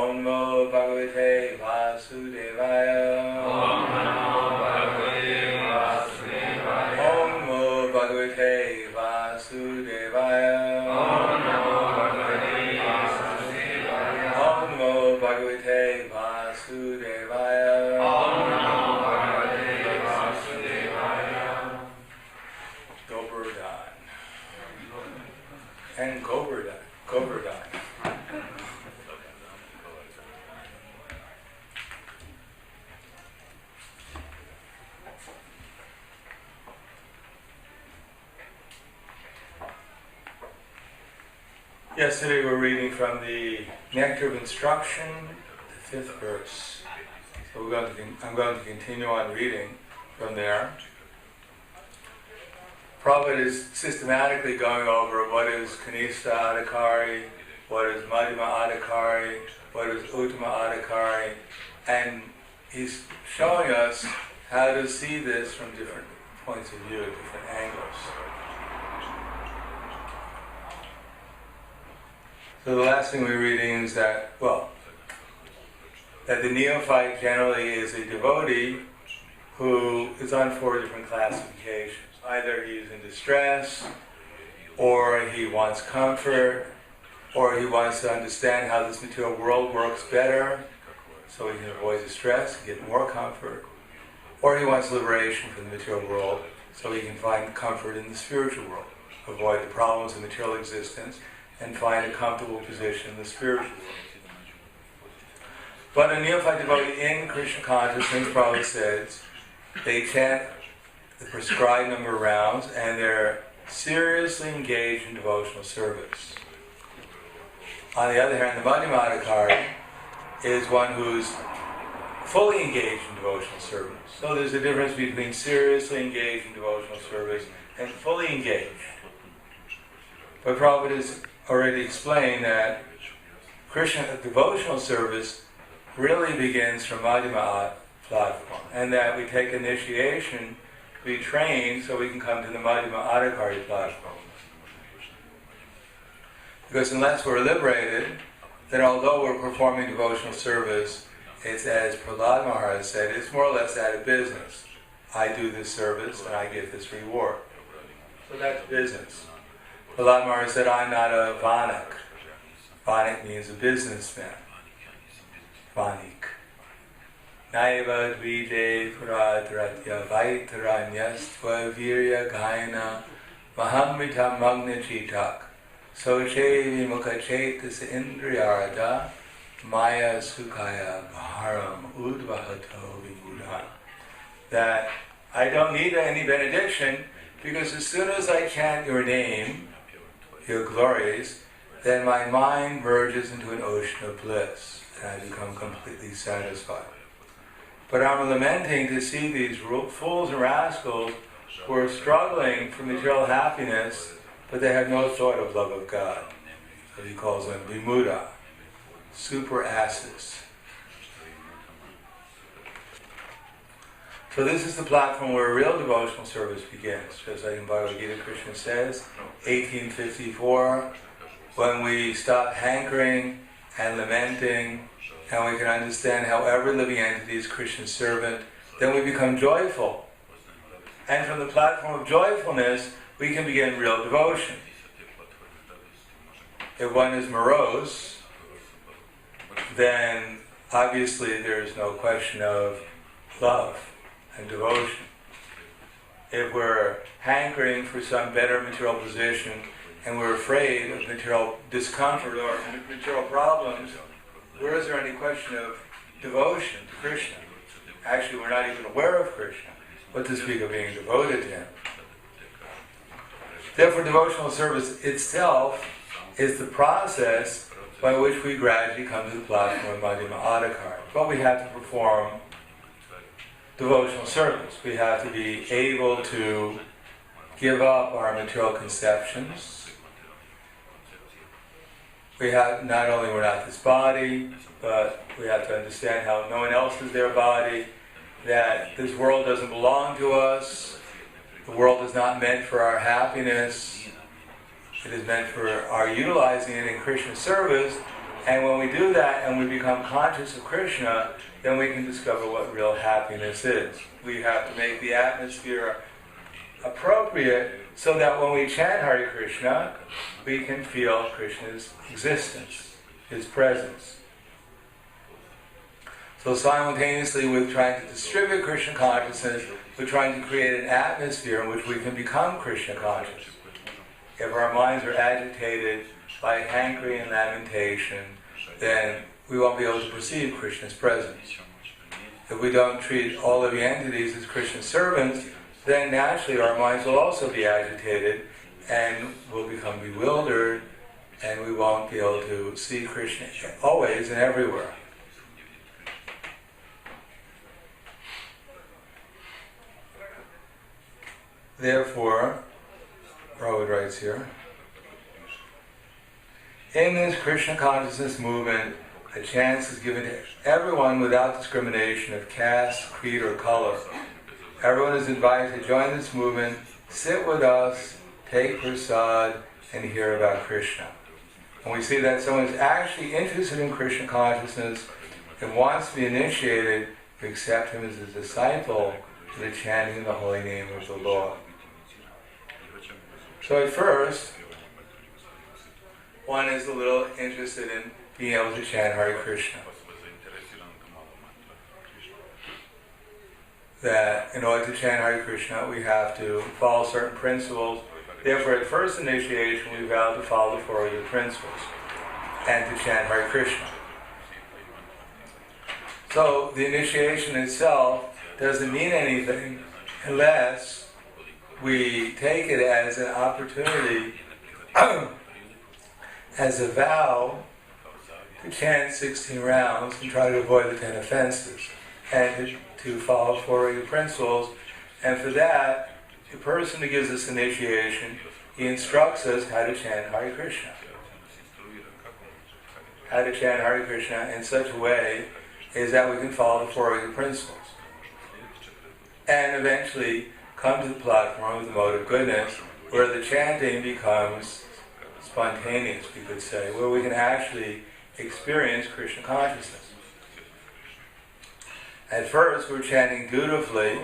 Om Namo Bhagavate Vasudevaya. Om Namo Bhagavate Vasudevaya. Om Namo Bhagavate Vasudevaya. Om Namo Bhagavate Vasudevaya. Om Namo Bhagavate Vasudevaya. Om Namo Bhagavate Vasudevaya. Govardhan. And Govardhan. Govardhan. Yesterday we were reading from the Nectar of Instruction, the 5th verse. So I'm going to continue on reading from there. Prabhupada is systematically going over what is Kanishta Adhikari, what is Madhyama Adhikari, what is Uttama Adhikari, and he's showing us how to see this from different points of view, different angles. So the last thing we're reading is that, that the neophyte generally is a devotee who is on 4 different classifications. Either he's in distress, or he wants comfort, or he wants to understand how this material world works better, so he can avoid distress, get more comfort, or he wants liberation from the material world, so he can find comfort in the spiritual world, avoid the problems of material existence, and find a comfortable position in the spiritual world. But a neophyte devotee in Krishna consciousness, Prabhupada says, they chant the prescribed number of rounds and they're seriously engaged in devotional service. On the other hand, the Madhyama Adhikari is one who's fully engaged in devotional service. So there's a difference between seriously engaged in devotional service and fully engaged. But Prabhupada has already explained that Krishna devotional service really begins from Madhyama platform, and that we take initiation to be trained so we can come to the Madhyama Adhikari platform. Because unless we're liberated, then although we're performing devotional service, it's as Prahlad Maharaj said, it's more or less out of business. I do this service and I get this reward. So that's business. Prahlad Maharaj said, I'm not a Vanik. Vanik means a businessman. Vanik. Naiva dvide puradratya vaitaranyastva virya gaina mahamrita magna chitak soche vimukha chetas indriyarada maya sukhaya bharam udvahato vimuda. That I don't need any benediction, because as soon as I chant your name, your glories, then my mind merges into an ocean of bliss, and I become completely satisfied. But I'm lamenting to see these fools and rascals who are struggling for material happiness, but they have no thought of love of God. So he calls them vimuda, super asses. So this is the platform where real devotional service begins. Just like in Bhagavad Gita, Krishna says, 1854, when we stop hankering and lamenting, and we can understand how every living entity is Krishna's servant, then we become joyful. And from the platform of joyfulness, we can begin real devotion. If one is morose, then obviously there is no question of love and devotion. If we're hankering for some better material position, and we're afraid of material discomfort or material problems, where is there any question of devotion to Krishna? Actually, we're not even aware of Krishna, what to speak of being devoted to Him. Therefore, devotional service itself is the process by which we gradually come to the platform of Madhyama Adhikari. But we have to perform devotional service. We have to be able to give up our material conceptions. We have, not only we're not this body, but we have to understand how no one else is their body, that this world doesn't belong to us, the world is not meant for our happiness, it is meant for our utilizing it in Krishna's service, And when we do that and we become conscious of Krishna, then we can discover what real happiness is. We have to make the atmosphere appropriate so that when we chant Hare Krishna, we can feel Krishna's existence, His presence. So simultaneously with trying to distribute Krishna consciousness, we're trying to create an atmosphere in which we can become Krishna conscious. If our minds are agitated by hankering and lamentation, then we won't be able to perceive Krishna's presence. If we don't treat all living entities as Krishna's servants, then naturally our minds will also be agitated and will become bewildered, and we won't be able to see Krishna always and everywhere. Therefore, Prabhupada writes here, in this Krishna consciousness movement, a chance is given to everyone without discrimination of caste, creed, or color. Everyone is invited to join this movement, sit with us, take prasad, and hear about Krishna. And we see that someone is actually interested in Krishna consciousness and wants to be initiated, to accept him as a disciple to the chanting of the holy name of the Lord. So at first, one is a little interested in being able to chant Hare Krishna. That in order to chant Hare Krishna, we have to follow certain principles. Therefore, at first initiation, we vow to follow the four other principles and to chant Hare Krishna. So the initiation itself doesn't mean anything unless we take it as an opportunity, as a vow, to chant 16 rounds and try to avoid the 10 offenses, and to follow four of the principles. And for that, the person who gives us initiation, he instructs us how to chant Hare Krishna. How to chant Hare Krishna in such a way is that we can follow the four of the principles. And eventually come to the platform of the mode of goodness, where the chanting becomes spontaneous, we could say, where we can actually experience Krishna consciousness. At first, we're chanting dutifully.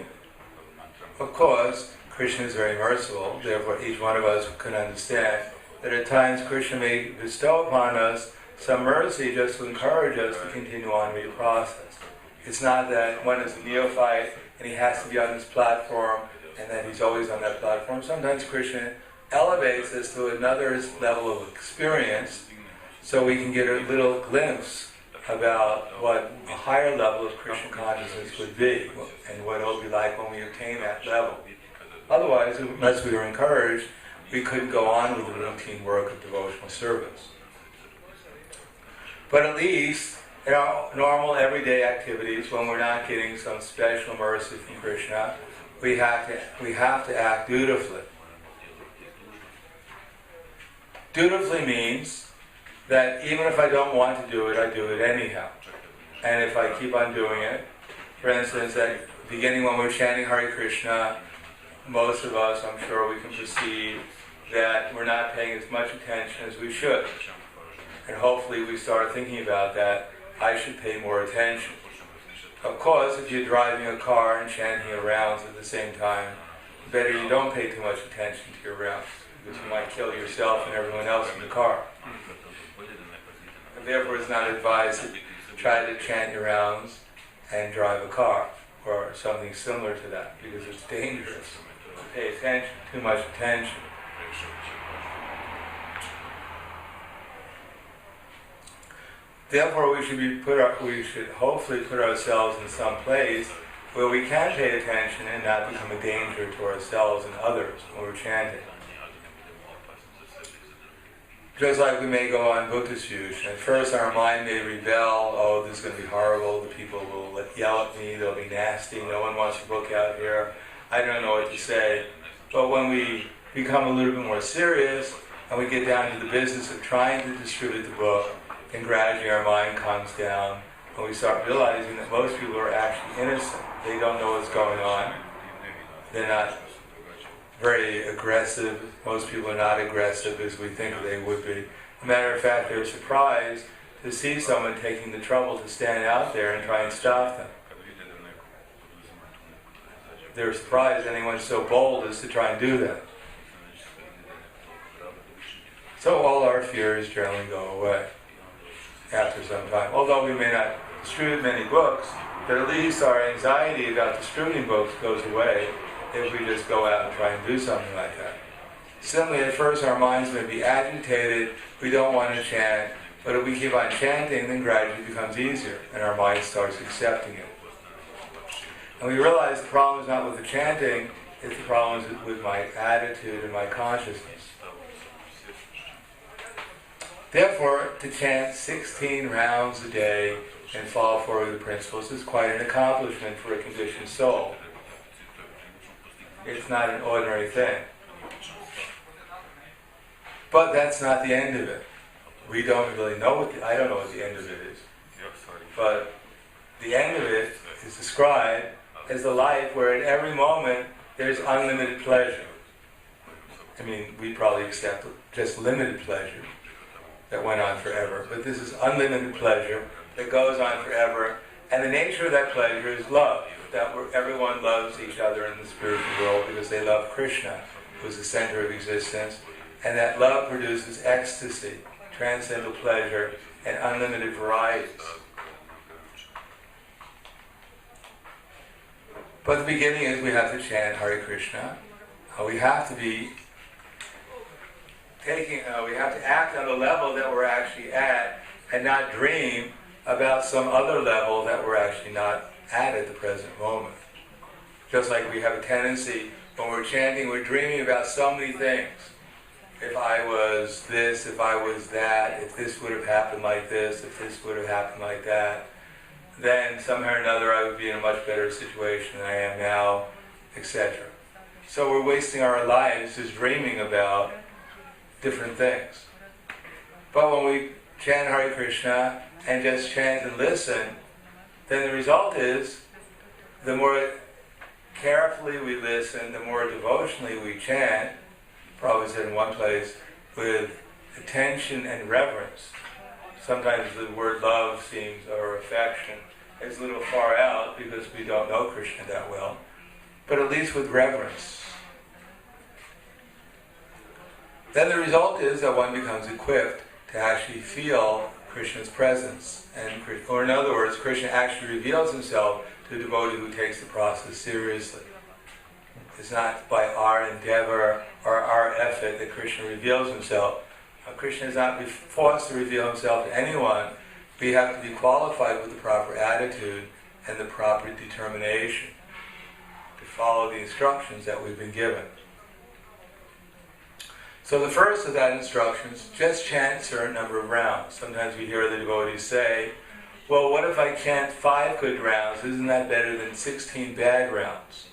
Of course, Krishna is very merciful, therefore each one of us can understand that at times Krishna may bestow upon us some mercy just to encourage us to continue on with the process. It's not that one is a neophyte and he has to be on this platform and that he's always on that platform. Sometimes Krishna elevates us to another level of experience so we can get a little glimpse about what a higher level of Krishna consciousness would be and what it will be like when we attain that level. Otherwise, unless we were encouraged, we couldn't go on with the routine work of devotional service. But at least in our normal everyday activities, when we're not getting some special mercy from Krishna, we have to act dutifully. Dutifully means that even if I don't want to do it, I do it anyhow. And if I keep on doing it, for instance, at the beginning when we're chanting Hare Krishna, most of us, I'm sure we can perceive that we're not paying as much attention as we should. And hopefully we start thinking about that. I should pay more attention. Of course, if you're driving a car and chanting your rounds at the same time, better you don't pay too much attention to your rounds, because you might kill yourself and everyone else in the car. And therefore, it's not advised to try to chant your rounds and drive a car, or something similar to that, because it's dangerous to pay attention, too much attention. Therefore, we should hopefully put ourselves in some place where we can pay attention and not become a danger to ourselves and others when we're chanting. Just like we may go on Bhuktasush, at first our mind may rebel, oh, this is going to be horrible, the people will yell at me, they'll be nasty, no one wants to book out here, I don't know what to say. But when we become a little bit more serious and we get down to the business of trying to distribute the book, and gradually our mind calms down and we start realizing that most people are actually innocent. They don't know what's going on. They're not very aggressive. Most people are not aggressive as we think they would be. As a matter of fact, they're surprised to see someone taking the trouble to stand out there and try and stop them. They're surprised anyone so bold as to try and do that. So all our fears generally go away after some time. Although we may not distribute many books, but at least our anxiety about distributing books goes away if we just go out and try and do something like that. Similarly, at first our minds may be agitated, we don't want to chant, but if we keep on chanting, then gradually it becomes easier, and our mind starts accepting it. And we realize the problem is not with the chanting, it's the problem is with my attitude and my consciousness. Therefore, to chant 16 rounds a day and follow forward the principles is quite an accomplishment for a conditioned soul. It's not an ordinary thing. But that's not the end of it. We don't really know I don't know what the end of it is. But the end of it is described as a life where at every moment there's unlimited pleasure. I mean, we probably accept just limited pleasure that went on forever, but this is unlimited pleasure that goes on forever, and the nature of that pleasure is love, that everyone loves each other in the spiritual world because they love Krishna, who's the center of existence, and that love produces ecstasy, transcendental pleasure, and unlimited varieties. But the beginning is we have to chant Hare Krishna. We have to be we have to act on the level that we're actually at and not dream about some other level that we're actually not at the present moment. Just like we have a tendency, when we're chanting, we're dreaming about so many things. If I was this, if I was that, if this would have happened like this, if this would have happened like that, then somehow or another I would be in a much better situation than I am now, etc. So we're wasting our lives just dreaming about different things. But when we chant Hare Krishna and just chant and listen, then the result is the more carefully we listen, the more devotionally we chant, probably said in one place, with attention and reverence. Sometimes the word love seems, or affection, is a little far out because we don't know Krishna that well, but at least with reverence. Then the result is that one becomes equipped to actually feel Krishna's presence. Or in other words, Krishna actually reveals himself to a devotee who takes the process seriously. It's not by our endeavor or our effort that Krishna reveals himself. Krishna is not forced to reveal himself to anyone. We have to be qualified with the proper attitude and the proper determination to follow the instructions that we've been given. So the first of that instruction is just chant a certain number of rounds. Sometimes we hear the devotees say, well, what if I chant 5 good rounds? Isn't that better than 16 bad rounds?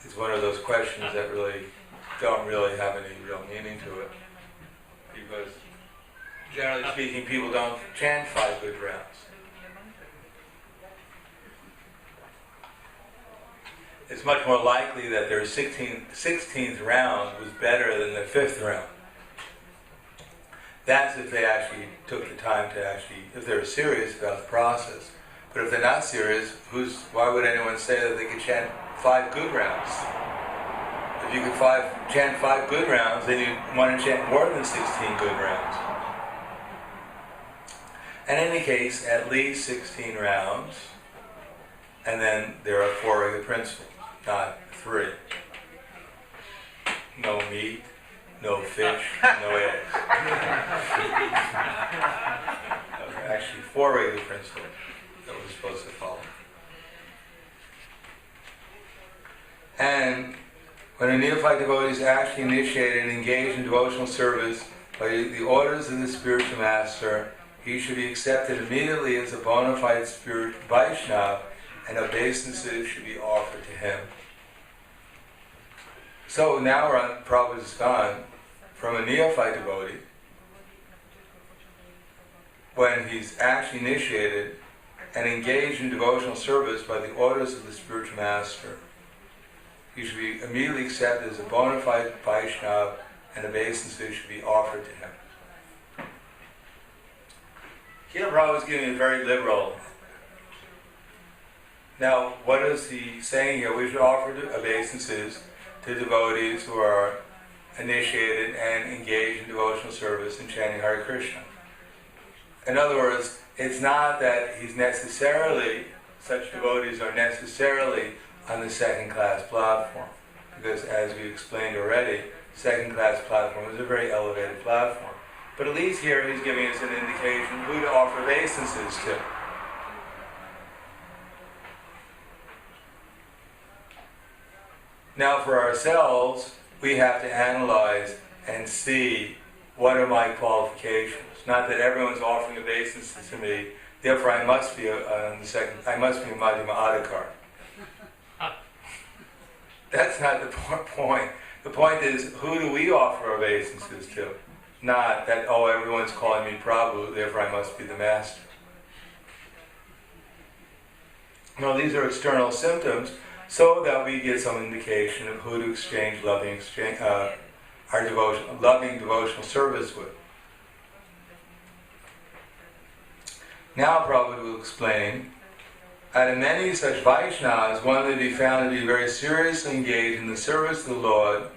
It's one of those questions that don't really have any real meaning to it. Because generally speaking, people don't chant 5 good rounds. It's much more likely that their 16th round was better than their 5th round. That's if they actually took the time to if they were serious about the process. But if they're not serious, why would anyone say that they could chant 5 good rounds? If you could chant 5 good rounds, then you want to chant more than 16 good rounds. In any case, at least 16 rounds, and then there are 4 regular principles, not 3. No meat, no fish, no eggs. There are actually 4 regular principles that we're supposed to follow. And when a neophyte devotee is actually initiated and engaged in devotional service by the orders of the spiritual master, he should be accepted immediately as a bona fide spiritual Vaishnava, and obeisances should be offered to him. So now we're on Prabhupada's gone from a neophyte devotee, when he's actually initiated and engaged in devotional service by the orders of the spiritual master, he should be immediately accepted as a bona fide Vaishnava, and obeisances should be offered to him. Here Prabhupada is giving a very liberal. Now, what is he saying here? We should offer obeisances to devotees who are initiated and engaged in devotional service and chanting Hare Krishna. In other words, it's not that such devotees are necessarily on the second-class platform, because as we explained already, second-class platform is a very elevated platform. But at least here he's giving us an indication who to offer obeisances to. Now for ourselves, we have to analyze and see what are my qualifications. Not that everyone's offering obeisances to me, therefore I must be a Madhyama Adhikar. That's not the point. The point is, who do we offer obeisances to? Not that, oh, everyone's calling me Prabhu, therefore I must be the master. No, these are external symptoms, so that we get some indication of who to exchange loving devotional service with. Now Prabhupada will explain, out of many such Vaishnavas, one may be found to be very seriously engaged in the service of the Lord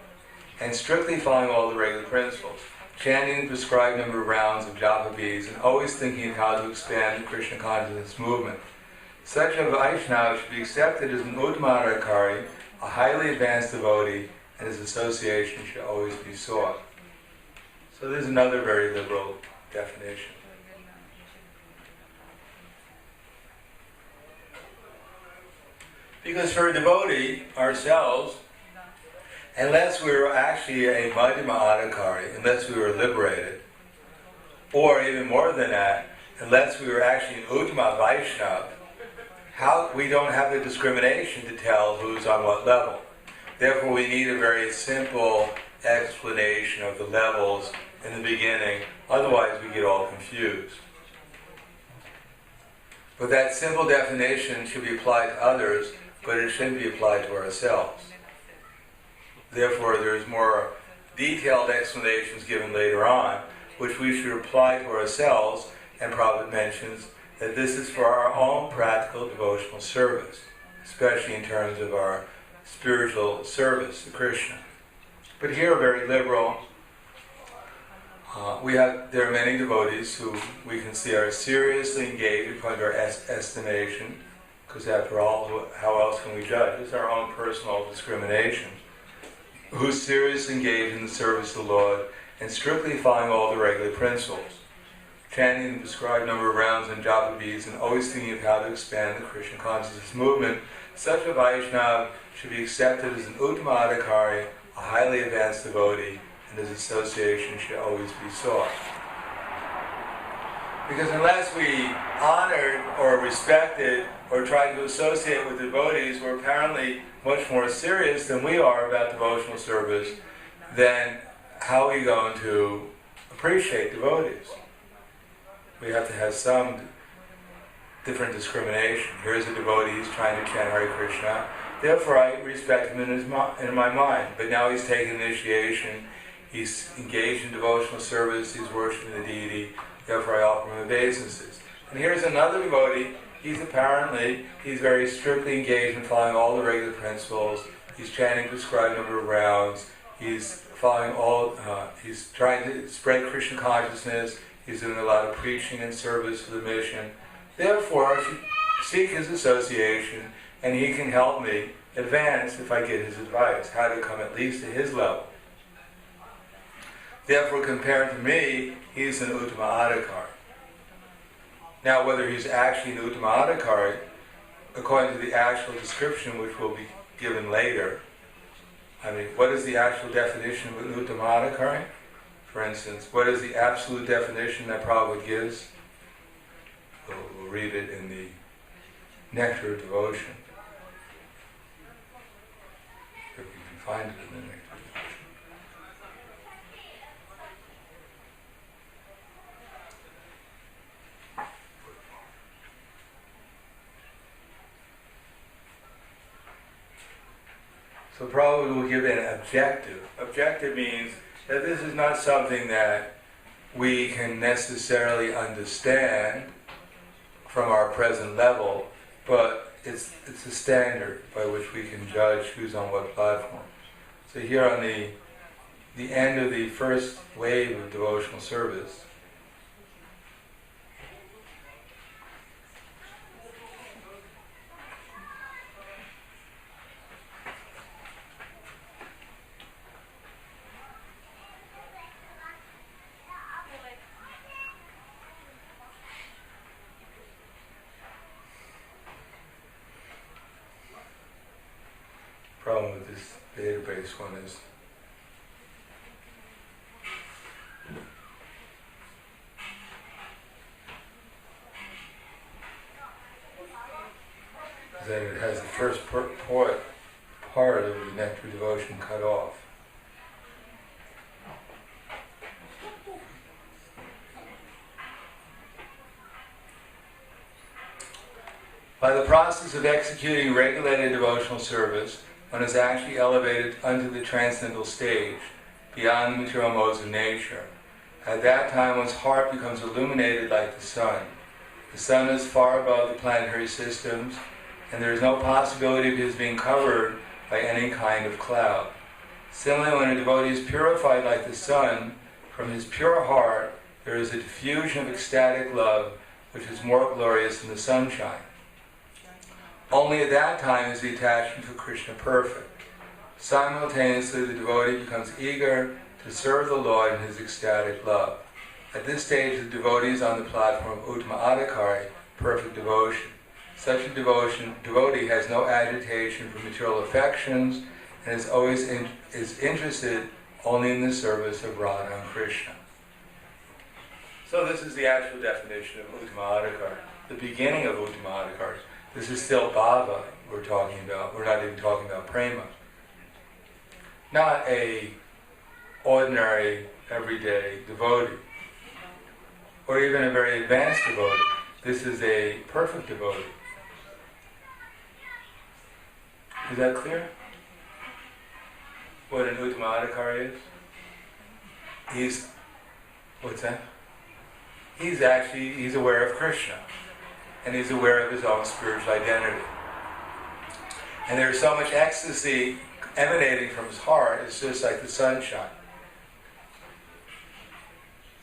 and strictly following all the regular principles, chanting the prescribed number of rounds of japa beads and always thinking of how to expand the Krishna consciousness movement. Such a Vaishnava should be accepted as an Uttamarakari, a highly advanced devotee, and his association should always be sought. So there's another very liberal definition. Because for a devotee, ourselves, unless we were actually a Madhyama Adhikari, unless we were liberated, or even more than that, unless we were actually an Uttama Vaishnava, we don't have the discrimination to tell who's on what level. Therefore, we need a very simple explanation of the levels in the beginning, otherwise we get all confused. But that simple definition should be applied to others, but it shouldn't be applied to ourselves. Therefore, there's more detailed explanations given later on, which we should apply to ourselves, and Prabhupada mentions that this is for our own practical devotional service, especially in terms of our spiritual service to Krishna. But here, very liberal, there are many devotees who we can see are seriously engaged according to our estimation, because after all, how else can we judge? It's our own personal discrimination. Who seriously engaged in the service of the Lord and strictly following all the regular principles, chanting the prescribed number of rounds and japa beads, and always thinking of how to expand the Krishna consciousness movement. Such a Vaishnava should be accepted as an Uttama Adhikari, a highly advanced devotee, and his association should always be sought. Because unless we honored or respected or tried to associate with devotees who are apparently much more serious than we are about devotional service, then how are we going to appreciate devotees? We have to have some different discrimination. Here's a devotee, he's trying to chant Hare Krishna, therefore I respect him in my mind. But now he's taken initiation, he's engaged in devotional service, he's worshiping the deity, therefore I offer him obeisances. And here's another devotee, he's very strictly engaged in following all the regular principles, he's chanting prescribed number of rounds, he's he's trying to spread Krishna consciousness, he's doing a lot of preaching and service for the mission. Therefore, I should seek his association, and he can help me advance if I get his advice, how to come at least to his level. Therefore, compared to me, he's an Uttama Adhikari. Now, whether he's actually an Uttama Adhikari, according to the actual description which will be given later, what is the actual definition of an Uttama Adhikari? For instance, what is the absolute definition that Prabhupada gives? We'll read it in the Nectar of Devotion. If we can find it in the Nectar of Devotion. So Prabhupada will give an objective. Objective means that this is not something that we can necessarily understand from our present level, but it's a standard by which we can judge who's on what platform. So here on the end of the first wave of devotional service, problem with this database one is that it has the first part of the Nectar devotion cut off. By the process of executing regulated devotional service, one is actually elevated unto the transcendental stage, beyond the material modes of nature. At that time, one's heart becomes illuminated like the sun. The sun is far above the planetary systems, and there is no possibility of his being covered by any kind of cloud. Similarly, when a devotee is purified like the sun, from his pure heart there is a diffusion of ecstatic love, which is more glorious than the sunshine. Only at that time is the attachment to Krishna perfect. Simultaneously, the devotee becomes eager to serve the Lord in his ecstatic love. At this stage, the devotee is on the platform of Uttama Adhikari, perfect devotion. Such a devotee has no agitation for material affections and is always is interested only in the service of Radha and Krishna. So this is the actual definition of Uttama Adhikari, the beginning of Uttama Adhikari. This is still bhava we're talking about. We're not even talking about prema. Not a ordinary, everyday devotee, or even a very advanced devotee. This is a perfect devotee. Is that clear? What an Uttama Adhikari is? What's that? He's aware of Krishna. And he's aware of his own spiritual identity. And there's so much ecstasy emanating from his heart, it's just like the sunshine.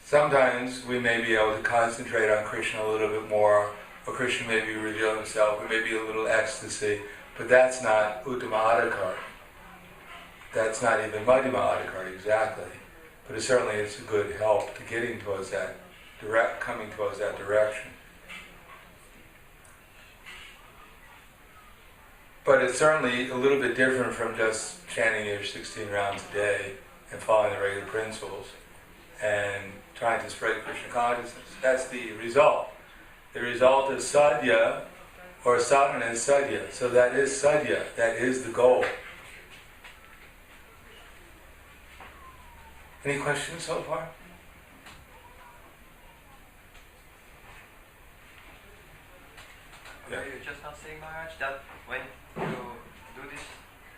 Sometimes we may be able to concentrate on Krishna a little bit more, or Krishna may be revealing himself, or maybe a little ecstasy, but that's not Uttama Adhikari. That's not even Madhyama Adhikari exactly. But certainly it's a good help to getting towards that, coming towards that direction. But it's certainly a little bit different from just chanting your 16 rounds a day and following the regular principles and trying to spread Krishna consciousness. That's the result. The result is sadhya, or sadhana is sadhya. So that is sadhya, that is the goal. Any questions so far? Yeah. You're just not saying, Maharaj, that when you do this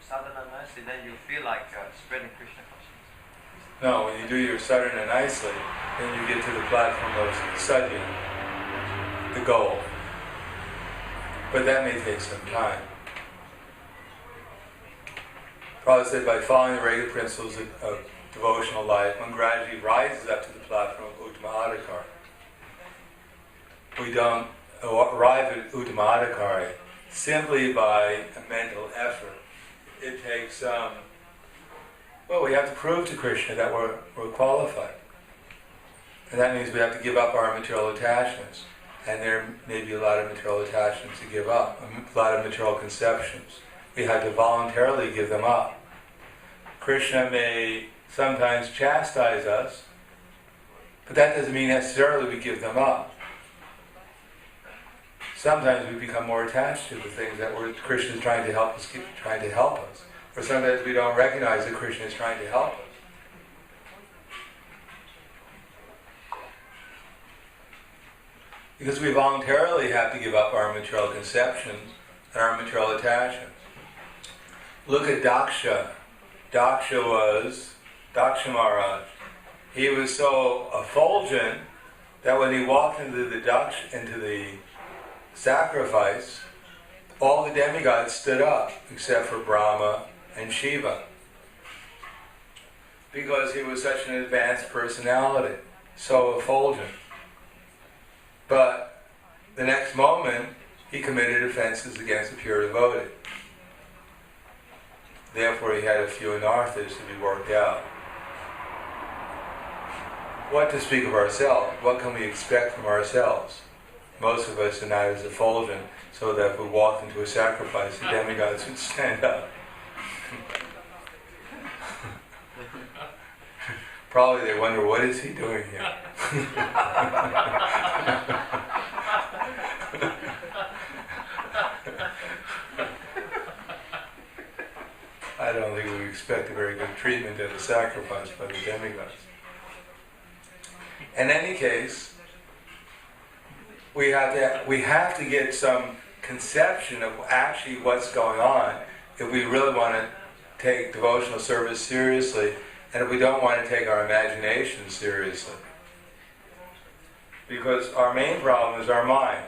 sadhana nicely, then you feel like spreading Krishna consciousness. No, when you do your sadhana nicely, then you get to the platform of sadhya, the goal. But that may take some time. Prabhupada said by following the regular principles of devotional life, one gradually rises up to the platform of Uttama Adhikari. We don't arrive at Uttama Adhikari simply by a mental effort. It takes, we have to prove to Krishna that we're qualified. And that means we have to give up our material attachments. And there may be a lot of material attachments to give up, a lot of material conceptions. We have to voluntarily give them up. Krishna may sometimes chastise us, but that doesn't mean necessarily we give them up. Sometimes we become more attached to the things that Krishna is trying to help us, or sometimes we don't recognize that Krishna is trying to help us. Because we voluntarily have to give up our material conceptions and our material attachments. Look at Daksha. Daksha Maharaj. he was so effulgent that when he walked into the sacrifice, all the demigods stood up except for Brahma and Shiva, because he was such an advanced personality, so effulgent. But the next moment, he committed offenses against the pure devotee. Therefore, he had a few anarthas to be worked out. What to speak of ourselves? What can we expect from ourselves? Most of us are not as effulgent, so that if we walked into a sacrifice, the demigods would stand up. Probably they wonder, what is he doing here? I don't think we expect a very good treatment at a sacrifice by the demigods. In any case, we have to get some conception of actually what's going on if we really want to take devotional service seriously, and if we don't want to take our imagination seriously. Because our main problem is our mind.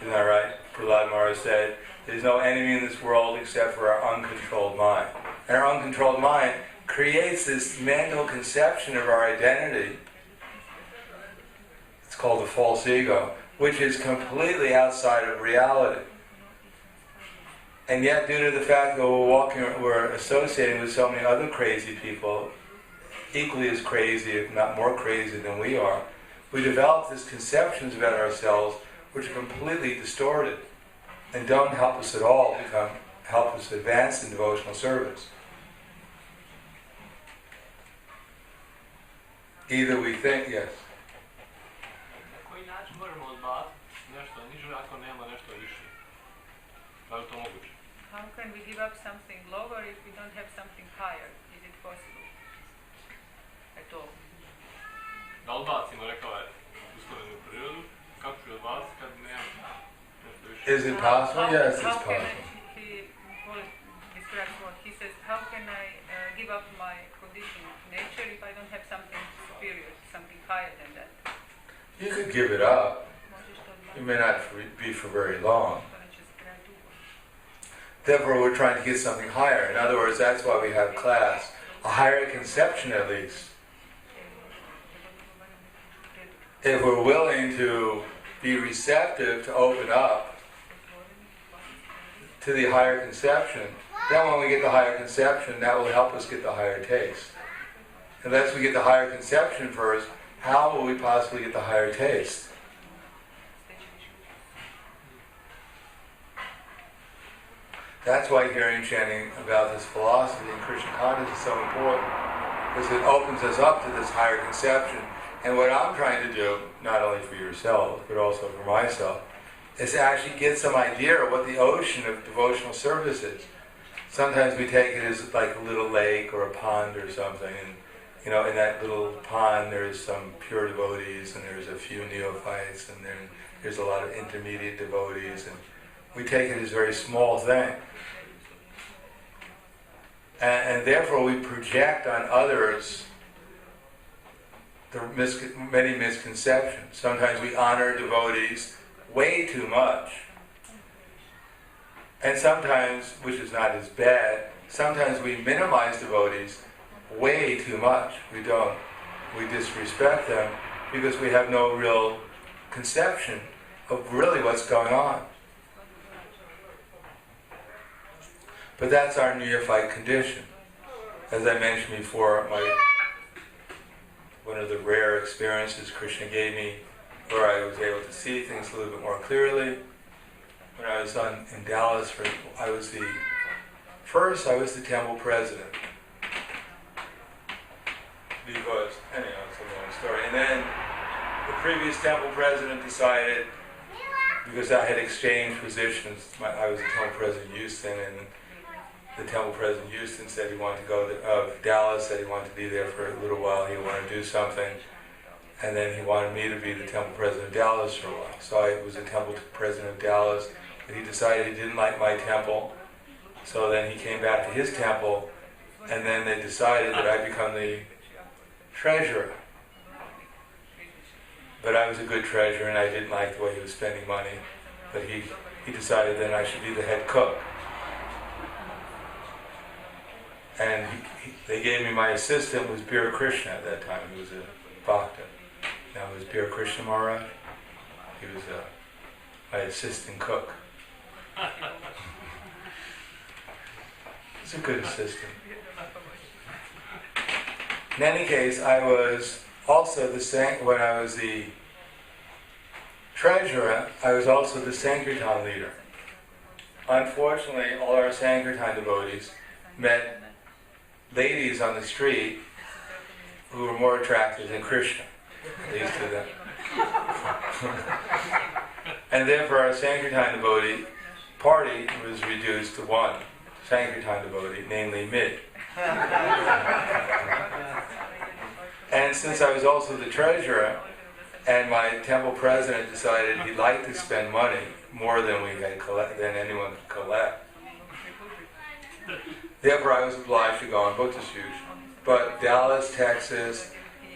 Isn't that right? Prahladananda Maharaj said, there's no enemy in this world except for our uncontrolled mind. And our uncontrolled mind creates this mental conception of our identity. It's called the false ego, which is completely outside of reality. And yet, due to the fact that we're associating with so many other crazy people, equally as crazy, if not more crazy than we are, we develop these conceptions about ourselves which are completely distorted and don't help us at all help us advance in devotional service. Either we think, yes. Koji način možemo odbaciti nešto niže ako nema nešto više? Da li je to moguće? How can we give up something lower if we don't have something higher? Is it possible? At all? Da odbacimo, rekao je, usporednu prirodu, kako ću odbaciti kad nemam nešto više? Is it possible? Yes, it's How can possible. he describes what he says, how can I give up my conditioned nature if I don't have something superior, something higher than that? You could give it up. It may not be for very long. Therefore, we're trying to get something higher. In other words, that's why we have class. A higher conception, at least. If we're willing to be receptive, to open up to the higher conception, then when we get the higher conception, that will help us get the higher taste. Unless we get the higher conception first, how will we possibly get the higher taste? That's why hearing chanting about this philosophy in Krishna consciousness is so important, because it opens us up to this higher conception. And what I'm trying to do, not only for yourselves, but also for myself, is to actually get some idea of what the ocean of devotional service is. Sometimes we take it as like a little lake or a pond or something, and in that little pond there's some pure devotees, and there's a few neophytes, and then there's a lot of intermediate devotees, and we take it as a very small thing. And therefore we project on others the many misconceptions. Sometimes we honor devotees way too much. And sometimes, which is not as bad, sometimes we minimize devotees way too much. We disrespect them because we have no real conception of really what's going on. But that's our neophyte condition. As I mentioned before, one of the rare experiences Krishna gave me where I was able to see things a little bit more clearly. When I was in Dallas, I was the temple president. Because, anyhow, it's a long story. And then the previous temple president decided, because I had exchanged positions, I was the temple president of Houston, and the temple president of Houston said he wanted to go Dallas said he wanted to be there for a little while, he wanted to do something, and then he wanted me to be the temple president of Dallas for a while. So I was the temple president of Dallas, but he decided he didn't like my temple, so then he came back to his temple, and then they decided that I become the treasurer. But I was a good treasurer and I didn't like the way he was spending money. But he decided then I should be the head cook. And they gave me my assistant was Bir Krishna at that time. He was a bhakta. Now it was Bir Krishna Maharaj. He was my assistant cook. He's a good assistant. In any case, I was also when I was the treasurer, I was also the Sankirtan leader. Unfortunately, all our Sankirtan devotees met ladies on the street who were more attractive than Krishna, these to them. And therefore our Sankirtan devotee party was reduced to one Sankirtan devotee, namely me. And since I was also the treasurer, and my temple president decided he'd like to spend money more than than anyone could collect, therefore I was obliged to go on book distribution. But Dallas, Texas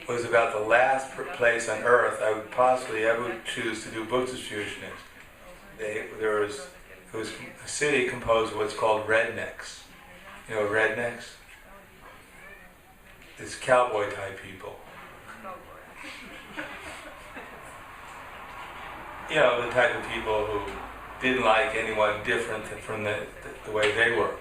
was about the last place on earth I would possibly ever choose to do book distribution in. It was a city composed of what's called rednecks. You know rednecks? It's cowboy type people. You know, the type of people who didn't like anyone different from the way they were.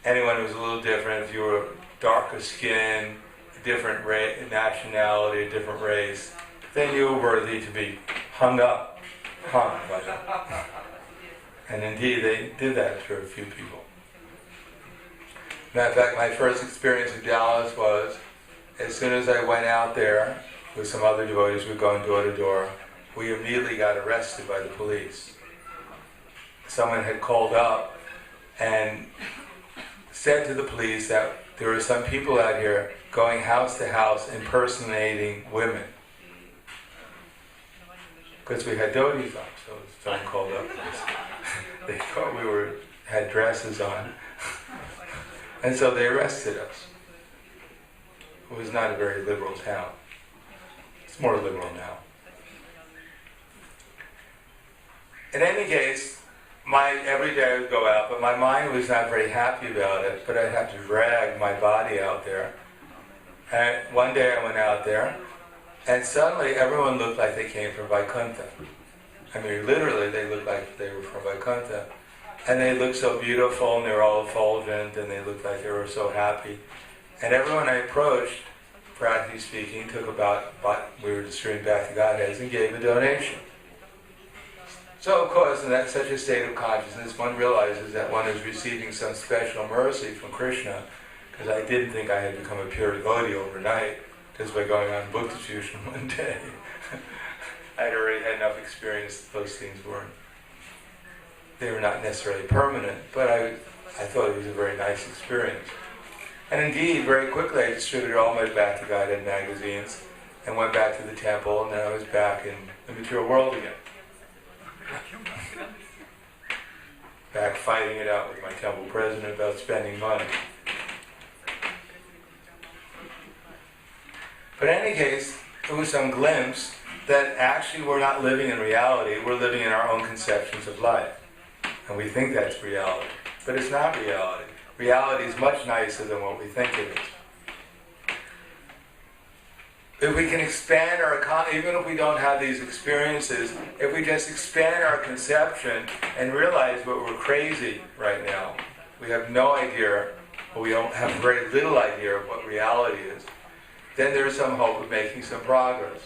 Anyone who was a little different, if you were darker skin, a different nationality, a different race, then you were worthy to be hung by them. And indeed, they did that to a few people. Matter of fact, my first experience in Dallas was, as soon as I went out there with some other devotees, we were going door to door, we immediately got arrested by the police. Someone had called up and said to the police that there were some people out here going house to house impersonating women. Because we had dhotis on, so someone called up. They thought we had dresses on. And so they arrested us. It was not a very liberal town. It's more liberal now. In any case, every day I would go out, but my mind was not very happy about it, but I'd have to drag my body out there. And one day I went out there, and suddenly everyone looked like they came from Vaikuntha. I mean, literally, they looked like they were from Vaikuntha. And they looked so beautiful, and they were all effulgent, and they looked like they were so happy. And everyone I approached, practically speaking, took about what we were distributing back to Godheads and gave a donation. So, of course, in such a state of consciousness, one realizes that one is receiving some special mercy from Krishna, because I didn't think I had become a pure devotee overnight, just by going on book distribution one day. I'd already had enough experience that those things they were not necessarily permanent, but I thought it was a very nice experience. And indeed, very quickly I distributed all my Back to Godhead magazines and went back to the temple, and then I was back in the material world again. Back fighting it out with my temple president about spending money. But in any case, it was some glimpse that actually we're not living in reality, we're living in our own conceptions of life. And we think that's reality. But it's not reality. Reality is much nicer than what we think it is. If we can expand even if we don't have these experiences, if we just expand our conception and realize that we're crazy right now, we have no idea, or we don't have very little idea of what reality is, then there's some hope of making some progress.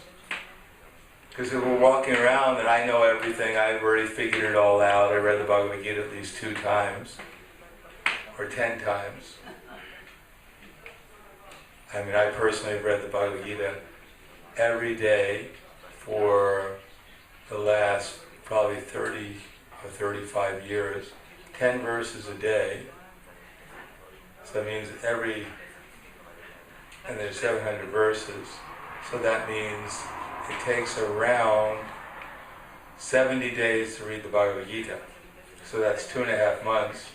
Because if we're walking around and I know everything, I've already figured it all out, I read the Bhagavad Gita at least 2 times, or 10 times. I mean, I personally have read the Bhagavad Gita every day for the last probably 30 or 35 years, 10 verses a day. So that means and there's 700 verses, so that means it takes around 70 days to read the Bhagavad Gita. So that's 2.5 months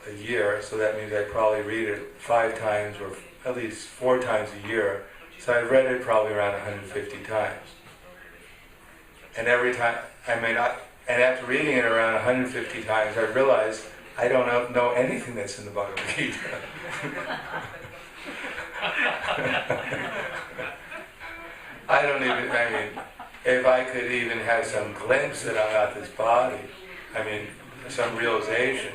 a year, so that means I probably read it 5 times or at least 4 times a year. So I've read it probably around 150 times. And every time, and after reading it around 150 times, I realized I don't know anything that's in the Bhagavad Gita. If I could even have some glimpse that I'm not this body, some realization,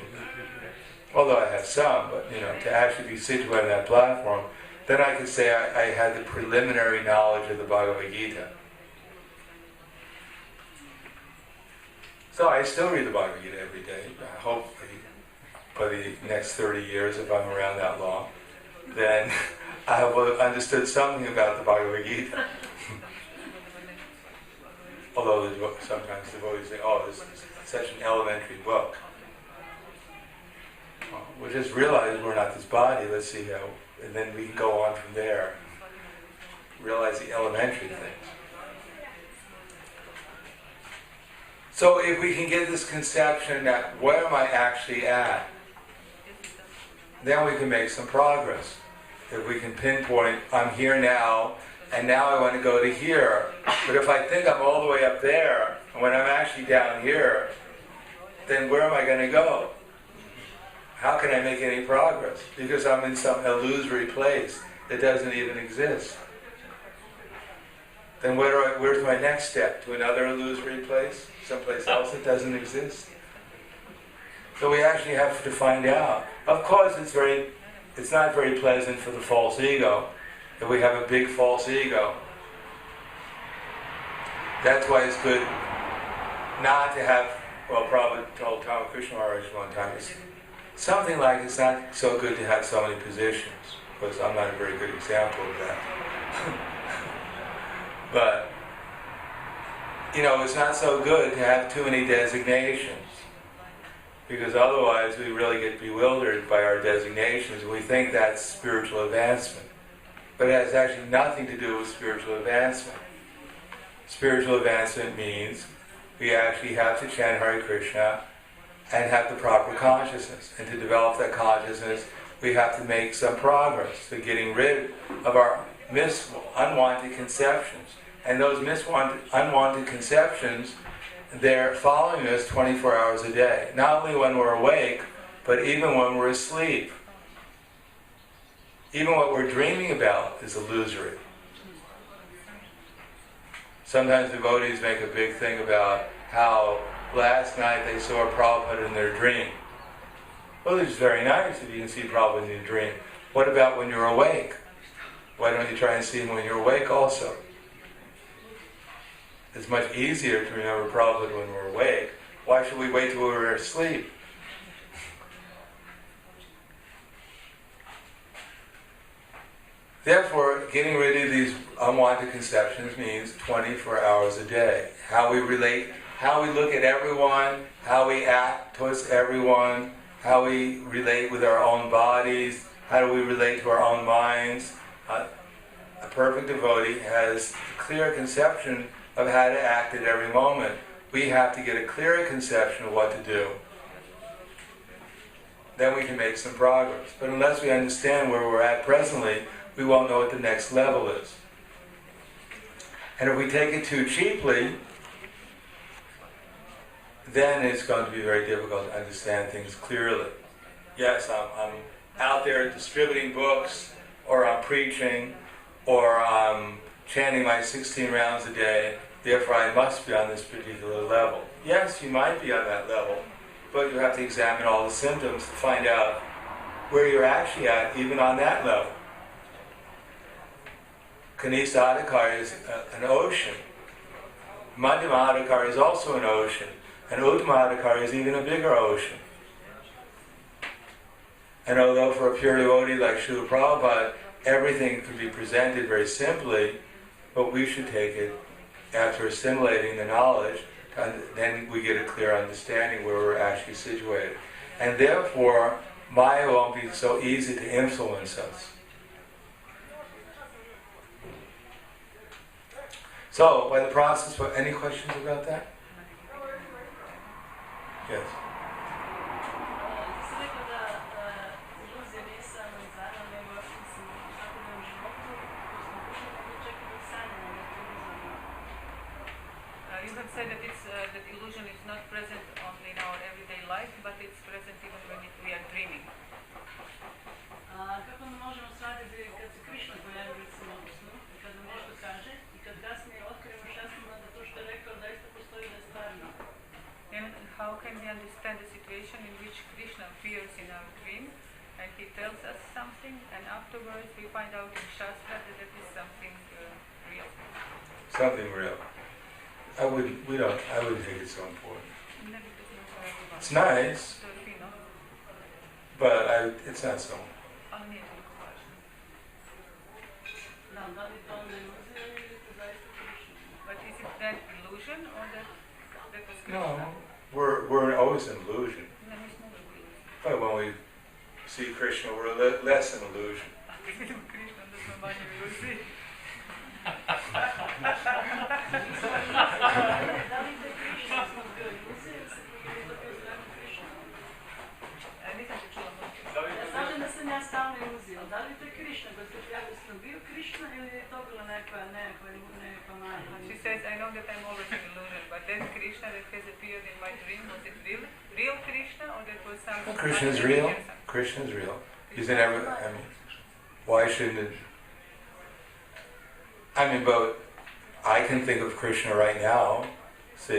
although I have some, but to actually be situated on that platform, then I could say I had the preliminary knowledge of the Bhagavad Gita. So I still read the Bhagavad Gita every day. Hopefully, for the next 30 years, if I'm around that long, then I will have understood something about the Bhagavad Gita. Although sometimes devotees say, oh, this is such an elementary book. Well, we'll just realize we're not this body, let's see how, and then we can go on from there. Realize the elementary things. So if we can get this conception that where am I actually at, then we can make some progress. If we can pinpoint, I'm here now, and now I want to go to here. But if I think I'm all the way up there, and when I'm actually down here, then where am I going to go? How can I make any progress? Because I'm in some illusory place that doesn't even exist. Then where's my next step? To another illusory place? Someplace else that doesn't exist? So we actually have to find out. Of course, it's not very pleasant for the false ego. If we have a big false ego, that's why it's good not to have, well, Prabhupada told Thomas Krishna Maharaj one time, something like it's not so good to have so many positions. Of course, I'm not a very good example of that. But, it's not so good to have too many designations. Because otherwise we really get bewildered by our designations. We think that's spiritual advancement. But it has actually nothing to do with spiritual advancement. Spiritual advancement means we actually have to chant Hare Krishna and have the proper consciousness. And to develop that consciousness, we have to make some progress to getting rid of our unwanted conceptions. And those unwanted conceptions, they're following us 24 hours a day. Not only when we're awake, but even when we're asleep. Even what we're dreaming about is illusory. Sometimes devotees make a big thing about how last night they saw Prabhupada in their dream. Well, it's very nice if you can see Prabhupada in your dream. What about when you're awake? Why don't you try and see him when you're awake also? It's much easier to remember Prabhupada when we're awake. Why should we wait till we're asleep? Therefore, getting rid of these unwanted conceptions means 24 hours a day. How we relate, how we look at everyone, how we act towards everyone, how we relate with our own bodies, how do we relate to our own minds. A perfect devotee has a clear conception of how to act at every moment. We have to get a clearer conception of what to do. Then we can make some progress. But unless we understand where we're at presently, we won't know what the next level is. And if we take it too cheaply, then it's going to be very difficult to understand things clearly. Yes, I'm out there distributing books, or I'm preaching, or I'm chanting my 16 rounds a day, therefore I must be on this particular level. Yes, you might be on that level, but you have to examine all the symptoms to find out where you're actually at, even on that level. Kanista Adhikar is an ocean. Madhyama Adhikar is also an ocean. And Uttama Adhikar is even a bigger ocean. And although for a pure devotee like Srila Prabhupada, everything could be presented very simply, but we should take it after assimilating the knowledge, and then we get a clear understanding where we're actually situated. And therefore, Maya won't be so easy to influence us. So, by the process, any questions about that? Yes. So like with the You have said that that illusion is not present only in our everyday life, but it's present even when we are dreaming. Kako onda možemo shvatiti kad se Krišna pojavi recimo u snu i kad nam nešto kaže i kad kasnije otkrijemo šta smo da to što je rekao da isto postoji da je stvarno. And how can we understand the situation in which Krishna appears in our dream and he tells us something and afterwards we find out in Shastra that that is something real. Something real. I wouldn't think it's so important. It's nice, but it's not so. But is it that illusion or that was Krishna? No, we're always in illusion. But when we see Krishna, we're less in illusion. Da sam ja stalno iluzija, da li to je Krišna, kad se pojavio sam bio Krišna ili je to bila nekakva manja? She says, I know that I'm always in illusion, but that Krishna that has appeared in my dream, was it real Krishna or that was some... Well, Krishna is real. Krishna is real. He's in every... I mean, why shouldn't it... I mean, but I can think of Krishna right now, say,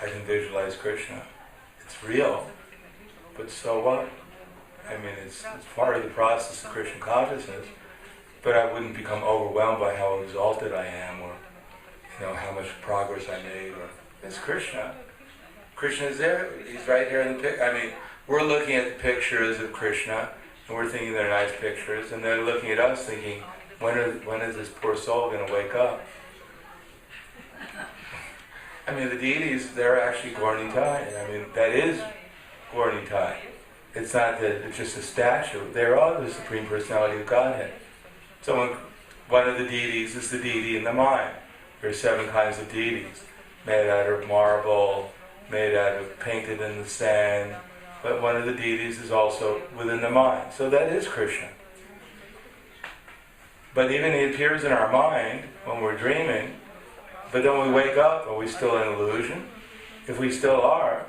I can visualize Krishna. It's real, but so what? I mean, it's part of the process of Krishna consciousness, but I wouldn't become overwhelmed by how exalted I am or, how much progress I made. Or it's Krishna. Krishna is there. He's right here in the picture. I mean, we're looking at the pictures of Krishna, and we're thinking they're nice pictures, and they're looking at us thinking, when is this poor soul going to wake up? I mean, the deities, they're actually Gaura-Nitai. I mean, that is Gaura-Nitai. It's not that it's just a statue. They're all the Supreme Personality of Godhead. So one of the deities is the deity in the mind. There are 7 kinds of deities, made out of marble, painted in the sand. But one of the deities is also within the mind. So that is Krishna. But even he appears in our mind when we're dreaming, but then when we wake up, are we still in illusion? If we still are,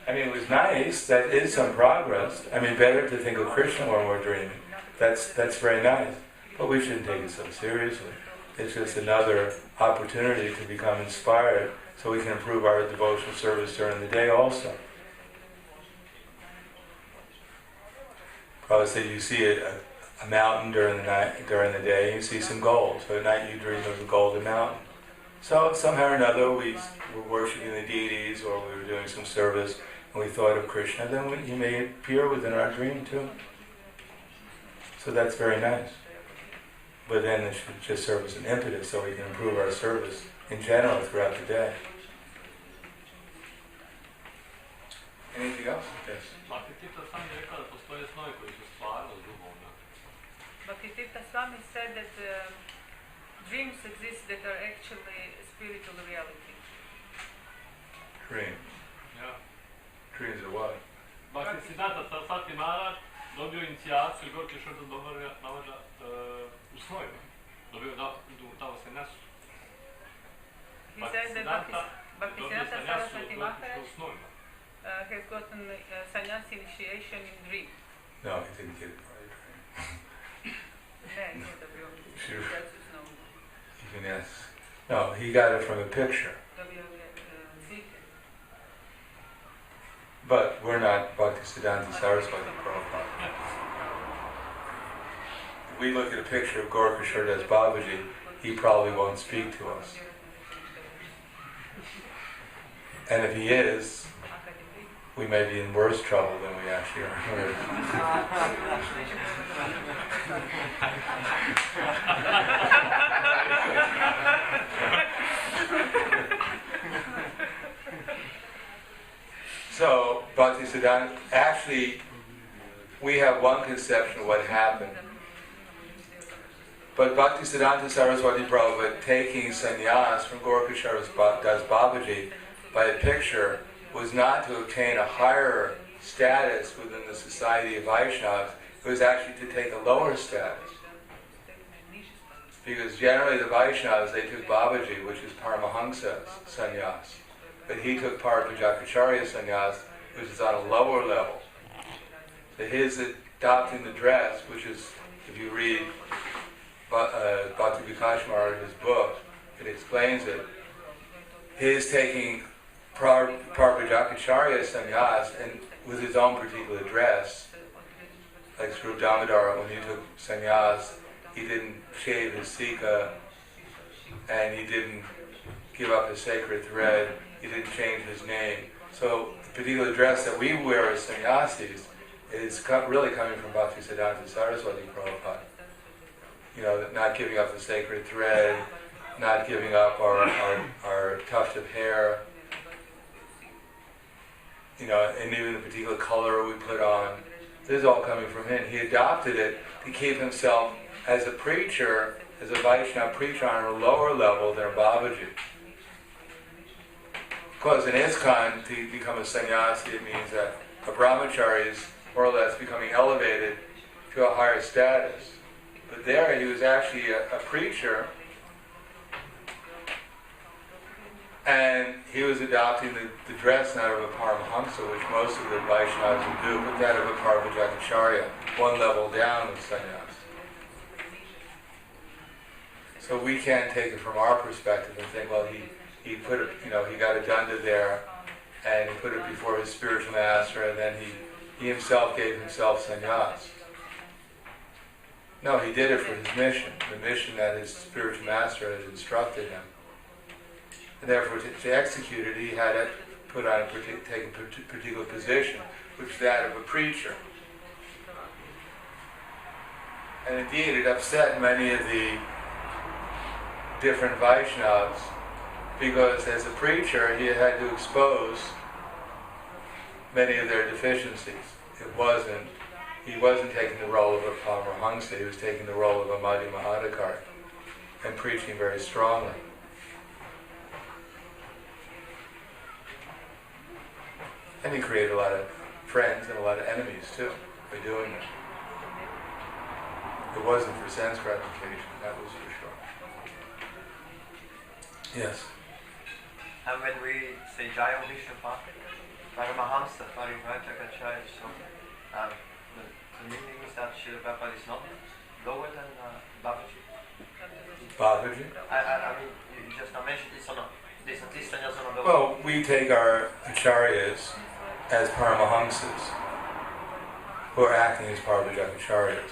I mean, it was nice, that is some progress. I mean, better to think of Krishna when we're dreaming. That's very nice. But we shouldn't take it so seriously. It's just another opportunity to become inspired so we can improve our devotional service during the day also. Probably say you see a mountain during the day, you see some gold. So at night you dream of the golden mountain. So somehow or another we were worshipping the deities or we were doing some service and we thought of Krishna, then he may appear within our dream too. So that's very nice. But then it should just serve as an impetus so we can improve our service in general throughout the day. Anything else? Yes. Bhaktivedanta Swami said that dreams exist that are actually spiritual reality. Dreams. Yeah. Dreams are what? Bhaktivedanta Swami Maharaj dobio inicijaciju Gorke Šrta Domaža u snojima. Dobio tamo sanjasu. He says that Bhaktivedanta Saraswati Maharaj has gotten sannyas initiation in dream. No, he didn't get it by a dream. Sure. You can ask. No, he got it from a picture. But we're not Bhaktisiddhanta Saraswati Prabhupada. If we look at a picture of Gaura Kishore Das Babaji, he probably won't speak to us. And if he is, we may be in worse trouble than we actually are. So, Bhaktisiddhanta, actually, we have one conception of what happened. But Bhaktisiddhanta Saraswati Prabhupada taking sannyas from Gaura Kishore Das Babaji by a picture was not to obtain a higher status within the society of Vaishnavas, it was actually to take a lower status. Because generally the Vaishnavas, they took Babaji, which is Paramahansa's sannyas. But he took Paramahansa sannyas, which is on a lower level. So his adopting the dress, which is, if you read Bhakti Vikash Maharaj's book, it explains it. His taking Paramahansa sannyas and with his own particular dress, like Sri Damodara, when he took sannyas, he didn't shave his sika, and he didn't give up his sacred thread, he didn't change his name. So the particular dress that we wear as sannyasis is really coming from Bhaktisiddhanta Saraswati Prabhupada. You know, not giving up the sacred thread, not giving up our tuft of hair, you know, and even the particular color we put on. This is all coming from him. He adopted it to keep himself as a preacher, as a Vaishnava preacher on a lower level than a Babaji. Because in ISKCON, to become a sannyasi, it means that a brahmachari is more or less becoming elevated to a higher status. But there he was actually a preacher, and he was adopting the dress not of a Paramahansa, which most of the Vaishnavas would do, but that of a Parvajacharya, one level down of sannyas. So we can't take it from our perspective and think, well, he put it, you know, he got a danda there, and he put it before his spiritual master, and then he himself gave himself sannyas. No, he did it for his mission, the mission that his spiritual master had instructed him. And therefore, to execute it, he had to take a particular position, which is that of a preacher. And indeed, it upset many of the different Vaishnavas, because as a preacher, he had to expose many of their deficiencies. He wasn't taking the role of a Paramahansa, he was taking the role of a Madhyama Adhikari, and preaching very strongly. And he created a lot of friends and a lot of enemies too by doing it. It wasn't for sense gratification, that was for sure. Yes? And when we say Jaya Vishnu Paramahansa Parivajacharya, so the meaning is that Srila Prabhupada is not lower than Babaji? Babaji? I mean, you just now mentioned this or not? Well, we take our acharyas as Paramahansas, who are acting as Parvajakacharyas.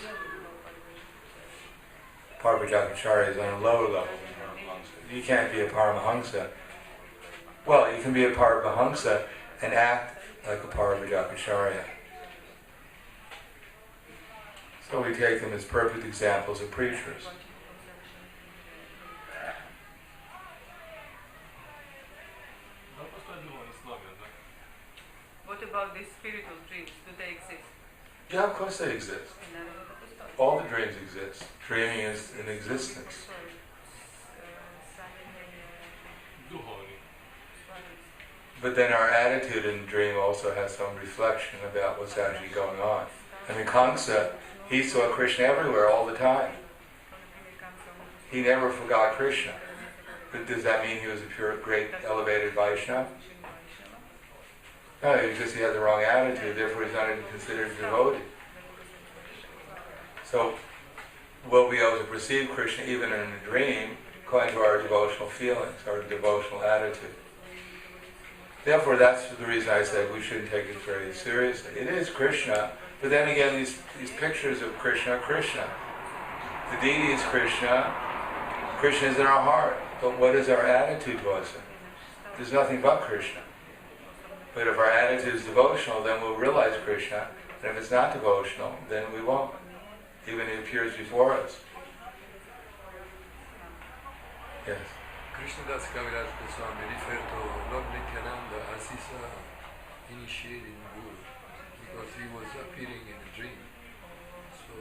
Parvajakacharyas is on a lower level than Paramahansa. You can't be a Paramahansa. Well, you can be a Paramahansa and act like a Parvajakacarya. So we take them as perfect examples of preachers. What about these spiritual dreams? Do they exist? Yeah, of course they exist. All the dreams exist. Dreaming is an existence. But then our attitude in the dream also has some reflection about what's actually going on. I mean, Kamsa, he saw Krishna everywhere all the time. He never forgot Krishna. But does that mean he was a pure, great, elevated Vaishnava? No, it's just he had the wrong attitude, therefore he's not even considered a devotee. So, we'll be able to perceive Krishna even in a dream according to our devotional feelings, our devotional attitude. Therefore, that's the reason I say we shouldn't take it very seriously. It is Krishna, but then again, these pictures of Krishna are Krishna. The deity is Krishna. Krishna is in our heart. But what is our attitude towards him? There's nothing but Krishna. But if our attitude is devotional, then we'll realize Krishna. And if it's not devotional, then we won't. Even if it appears before us. Yes. Krishnadas Kaviraj Swami referred to Lord Nityananda as his initiating guru, because he was appearing in a dream. So,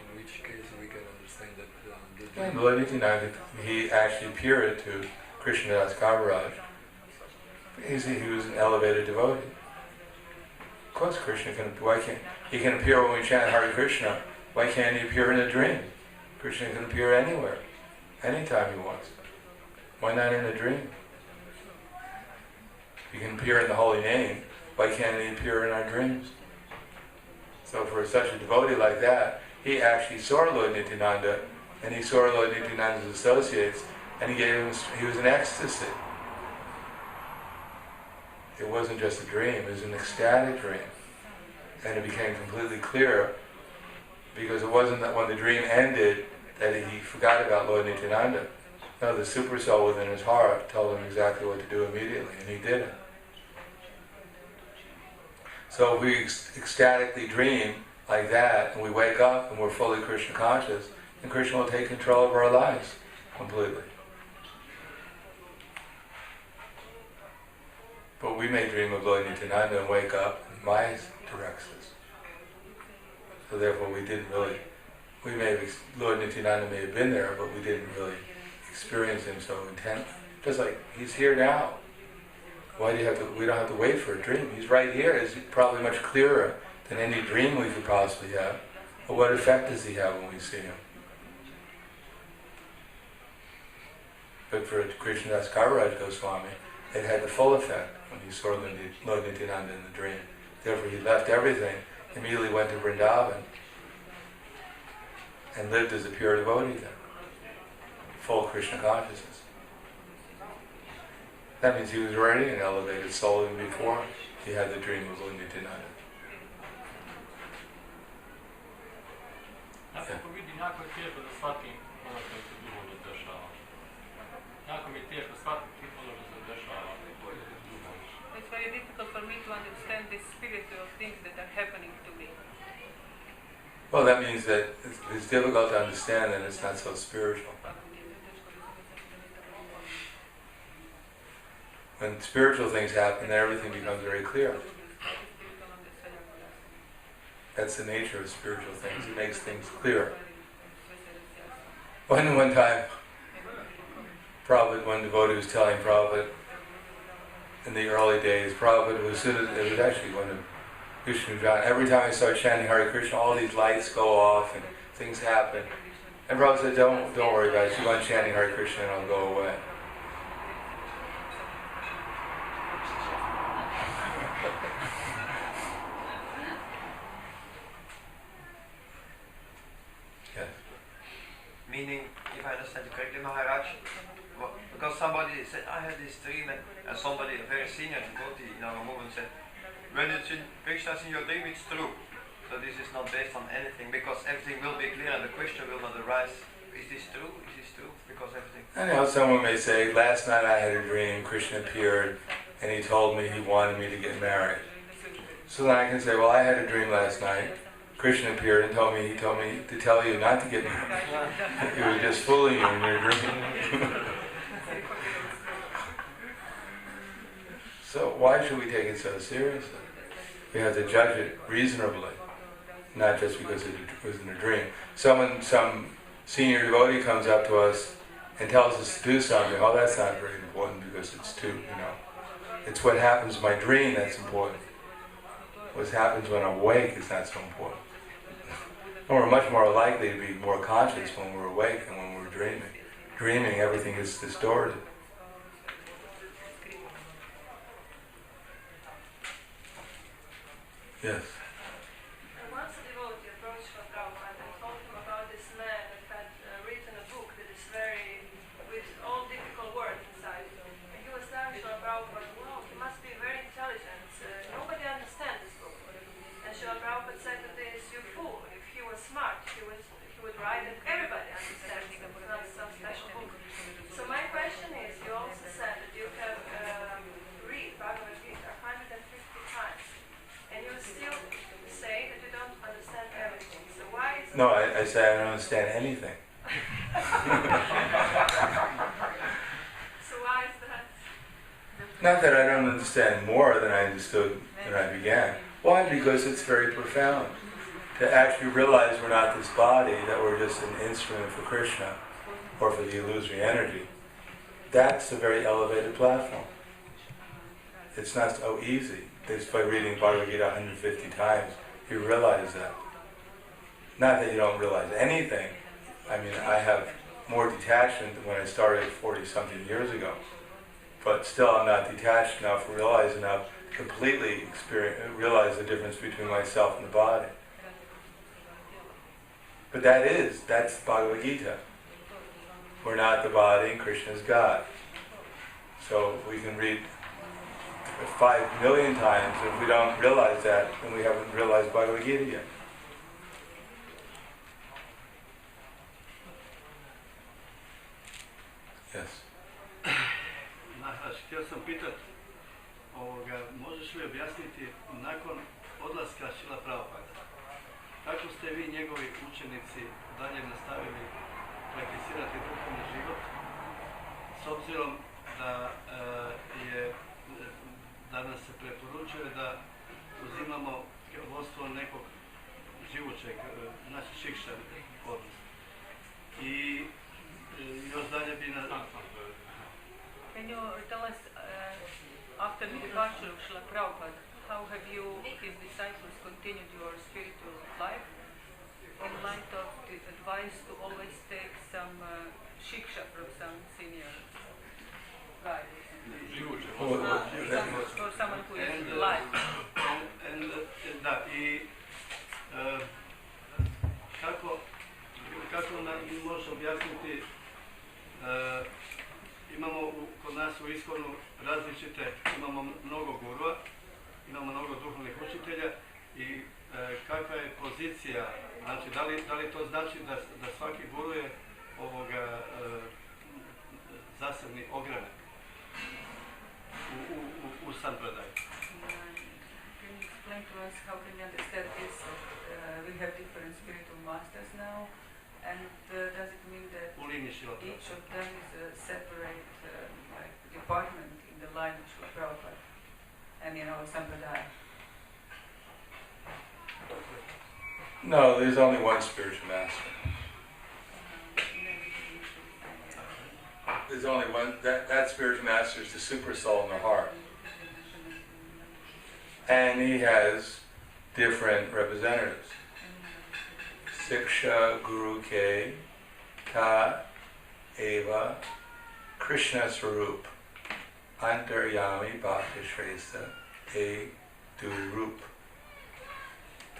in which case we can understand that the dream... Lord Nityananda, he actually appeared to Krishnadas Kaviraj. He was an elevated devotee. Of course Krishna can, he can appear when we chant Hare Krishna. Why can't he appear in a dream? Krishna can appear anywhere, anytime he wants. Why not in a dream? He can appear in the holy name. Why can't he appear in our dreams? So for such a devotee like that, he actually saw Lord Nityananda, and he saw Lord Nityananda's associates, and he was in ecstasy. It wasn't just a dream, it was an ecstatic dream. And it became completely clear, because it wasn't that when the dream ended that he forgot about Lord Nityananda. No, the super soul within his heart told him exactly what to do immediately, and he did it. So if we ecstatically dream like that, and we wake up and we're fully Krishna conscious, then Krishna will take control of our lives completely. But we may dream of Lord Nityananda and wake up and Maya directs us. So therefore Lord Nityananda may have been there, but we didn't really experience him so intently. Just like he's here now. We don't have to wait for a dream. He's right here. He's probably much clearer than any dream we could possibly have. But what effect does he have when we see him? But for Krishnadas Kaviraj Goswami, it had the full effect when he saw Lord Nityananda in the dream. Therefore he left everything, immediately went to Vrindavan, and lived as a pure devotee there. Full Krishna consciousness. That means he was already an elevated soul even before he had the dream of Lord Nityananda. Ako vidi jako je teško da shvatim ono što se duhovno dešava. Jako mi je teško shvatiti ono što se dešava. It's very difficult for me to understand the spiritual things that are happening to me. Well, that means that it's difficult to understand and it's not so spiritual. When spiritual things happen, then everything becomes very clear. That's the nature of spiritual things. It makes things clear. One time, one devotee was telling Prabhupada, in the early days, Prabhupada it was actually one of Vishnu John. Every time I start chanting Hare Krishna, all these lights go off and things happen. And Prabhupada said, don't worry about it. Keep on chanting Hare Krishna and I'll go away. Meaning, if I understand correctly, Maharaj, because somebody said, I had this dream, and somebody, a very senior devotee in our movement said, when it's in Krishna's in your dream, it's true. So this is not based on anything, because everything will be clear and the question will not arise. Is this true? Is this true? Because everything... I know someone may say, last night I had a dream, Krishna appeared, and he told me he wanted me to get married. So then I can say, well, I had a dream last night, Krishna appeared and he told me to tell you not to get married. He was just fooling you in your dream. So why should we take it so seriously? We have to judge it reasonably, not just because it was in a dream. Some senior devotee comes up to us and tells us to do something. Oh, that's not very important because it's it's what happens in my dream that's important. What happens when I'm awake is not so important. And we're much more likely to be more conscious when we're awake than when we're dreaming. Dreaming, everything is distorted. Yes. Once a devotee approached Prabhupada and told him about this man that had written a book that is with all difficult words inside. And he was telling Prabhupada, wow, he must be very intelligent. Nobody understands this book. And Srila Prabhupada said to this, you fool, if he was smart, he would write and everybody understands it. It's not some special book. So my question is, you also said that you have read Bhagavad Gita 150 times. And you still say that you don't understand everything. So why is No, I say I don't understand anything. So why is that? Not that I don't understand more than I understood when I began. Why? Because it's very profound. To actually realize we're not this body, that we're just an instrument for Krishna, or for the illusory energy. That's a very elevated platform. It's not so easy. It's by reading Bhagavad Gita 150 times, you realize that. Not that you don't realize anything, I mean, I have more detachment than when I started 40-something years ago. But still, I'm not detached enough, realize enough, completely realize the difference between myself and the body. But that's Bhagavad Gita. We're not the body and Krishna is God. So we can read 5 million times, and if we don't realize that, then we haven't realized Bhagavad Gita yet. Yes. Nahaš, htio sam pitat, možeš li objasniti nakon odlaska Šrila Prabhupada, kako ste vi njegovi učenici dalje nastavili prakticirati duhovni život, s obzirom da danas se preporučuje da uzimamo vodstvo nekog živućeg, znači šikša odnos. I još dalje bi na... Can you tell us, after the departure of Srila Prabhupada, how have you, his disciples, continued your spiritual life in light of the advice to always take some shiksha from some senior guy? For someone who is alive. Da, i kako nam može objasniti, imamo kod nas u Iskonu različite, imamo mnogo gurua, imamo mnogo duhovnih učitelja i kakva je pozicija, znači da li to znači da svaki guru je zasebni ogranak u sampradaju? Can you explain to us how can you understand this? We have different spiritual masters now, and does it mean that each of them is a separate department in the line of Srila Prabhupada and in our sampradaya? No, there's only one spiritual master. There's only one, that spiritual master is the super soul in the heart. And he has different representatives. Siksha Guru Ke Ta Eva Krishna Swarup Antaryami Bhakti Shrestha E Du Rup.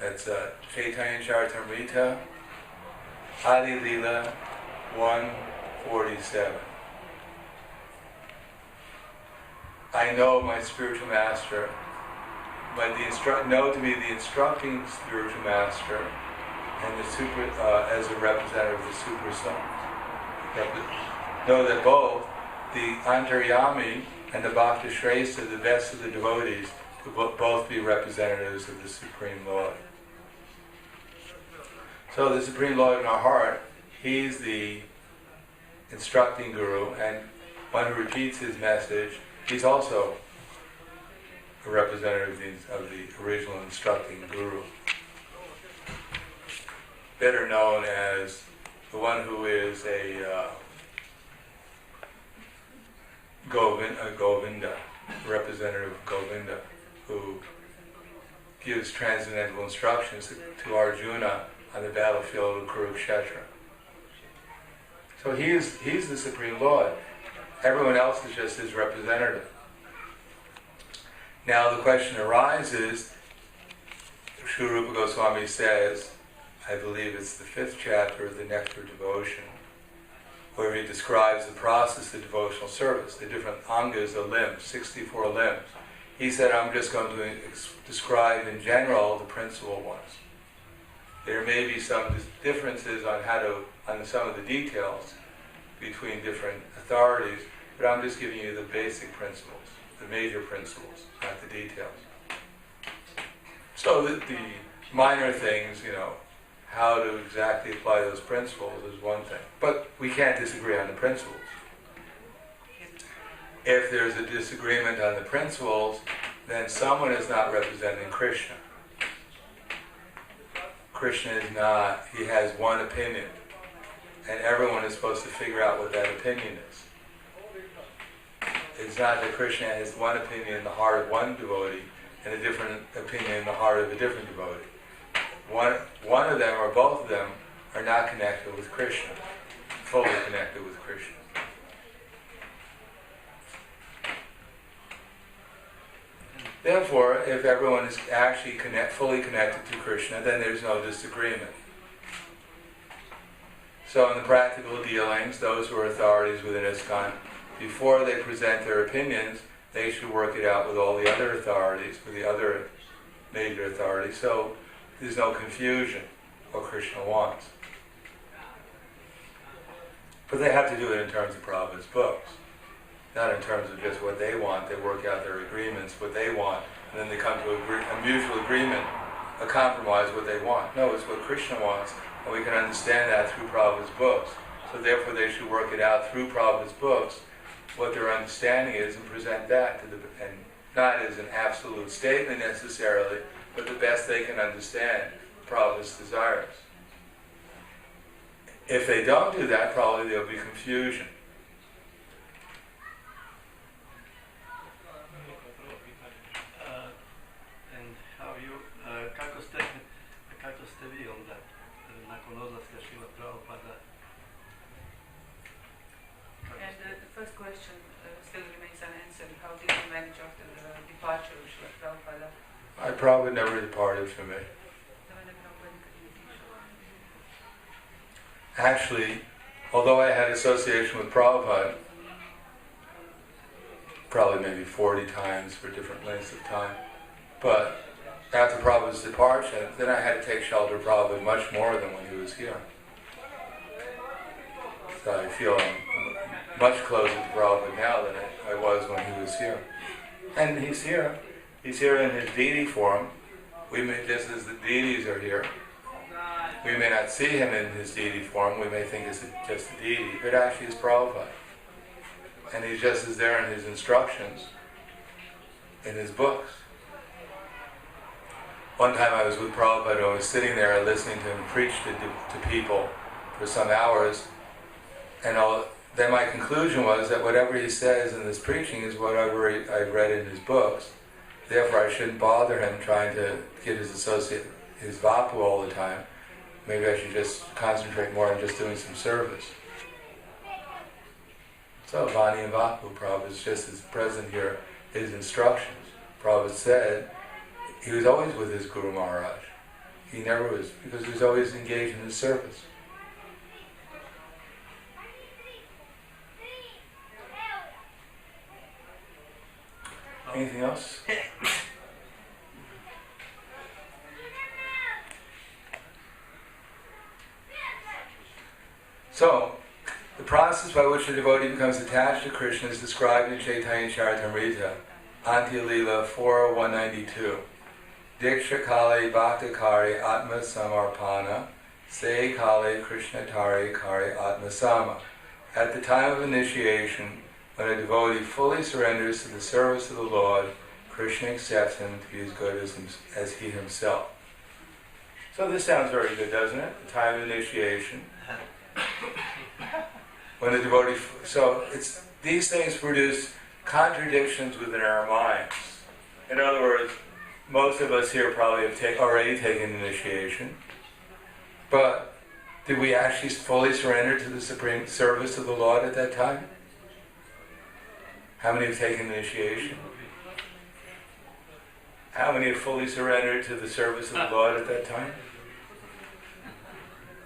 That's Chaitanya Charitamrita Adi Lila 147. I know my spiritual master, but know to be the instructing spiritual master and the super as a representative of the super soul. Know that both the Antaryami and the Bhakti Shrestha, the best of the devotees, could both be representatives of the Supreme Lord. So the Supreme Lord in our heart, he's the instructing guru, and one who repeats his message, he's also a representative of the original instructing guru. Better known as the one who is a Govinda, representative of Govinda, who gives transcendental instructions to Arjuna on the battlefield of Kurukshetra. So he's the Supreme Lord. Everyone else is just his representative. Now the question arises, Sri Rupa Goswami says, I believe it's the 5th chapter of the Nectar devotion, where he describes the process of devotional service, the different angas, the limbs, 64 limbs. He said, I'm just going to describe in general the principal ones. There may be some differences on some of the details between different authorities, but I'm just giving you the basic principles, the major principles, not the details. So the minor things, how to exactly apply those principles is one thing. But we can't disagree on the principles. If there's a disagreement on the principles, then someone is not representing Krishna. Krishna is not, he has one opinion, and everyone is supposed to figure out what that opinion is. It's not that Krishna has one opinion in the heart of one devotee and a different opinion in the heart of a different devotee. One of them or both of them are not connected with Krishna, fully connected with Krishna. Therefore, if everyone is actually fully connected to Krishna, then there's no disagreement. So in the practical dealings, those who are authorities within ISKCON, before they present their opinions, they should work it out with all the other authorities, with the other major authorities, so there's no confusion what Krishna wants. But they have to do it in terms of Prabhupada's books, not in terms of just what they want. They work out their agreements, what they want, and then they come to a mutual agreement, a compromise, what they want. No, it's what Krishna wants, and we can understand that through Prabhupada's books. So therefore they should work it out through Prabhupada's books, what their understanding is, and present that to and not as an absolute statement necessarily, but the best they can understand Prabhupada's desires. If they don't do that, probably there'll be confusion. And how you, kako ste vi onda nakon odlaska Šrila Prabhupada? And the first question still remains unanswered. How did you manage after the departure of Srila Prabhupada? I probably never departed from it. Actually, although I had association with Prabhupada, probably maybe 40 times for different lengths of time, but after Prabhupada's departure, then I had to take shelter of Prabhupada much more than when he was here. So I feel I'm much closer to Prabhupada now than I was when he was here. And he's here. He's here in his deity form. We may, just as the deities are here, we may not see him in his deity form. We may think it's just a deity, but actually it's Prabhupada. And he's just as there in his instructions, in his books. One time I was with Prabhupada, I was sitting there listening to him preach to people for some hours, and then my conclusion was that whatever he says in this preaching is whatever I've read in his books. Therefore I shouldn't bother him trying to get his associate, his vapu all the time. Maybe I should just concentrate more on just doing some service. So Vani and Vapu, Prabhupada is just as present here, his instructions. Prabhupada said he was always with his Guru Maharaj. He never was, because he was always engaged in his service. Anything else? So, the process by which a devotee becomes attached to Krishna is described in Chaitanya Charitamrita, Antya Lila 4:192. Diksha Kale Bhaktakari Atma Samarpana, Se Kale Krishnatari Kari Atma Sama. At the time of initiation, when a devotee fully surrenders to the service of the Lord, Krishna accepts him to be as good as he himself. So this sounds very good, doesn't it? The time of initiation. When the devotee, so these things produce contradictions within our minds. In other words, most of us here probably have already taken initiation, but did we actually fully surrender to the supreme service of the Lord at that time? How many have taken initiation? How many have fully surrendered to the service of the Lord at that time?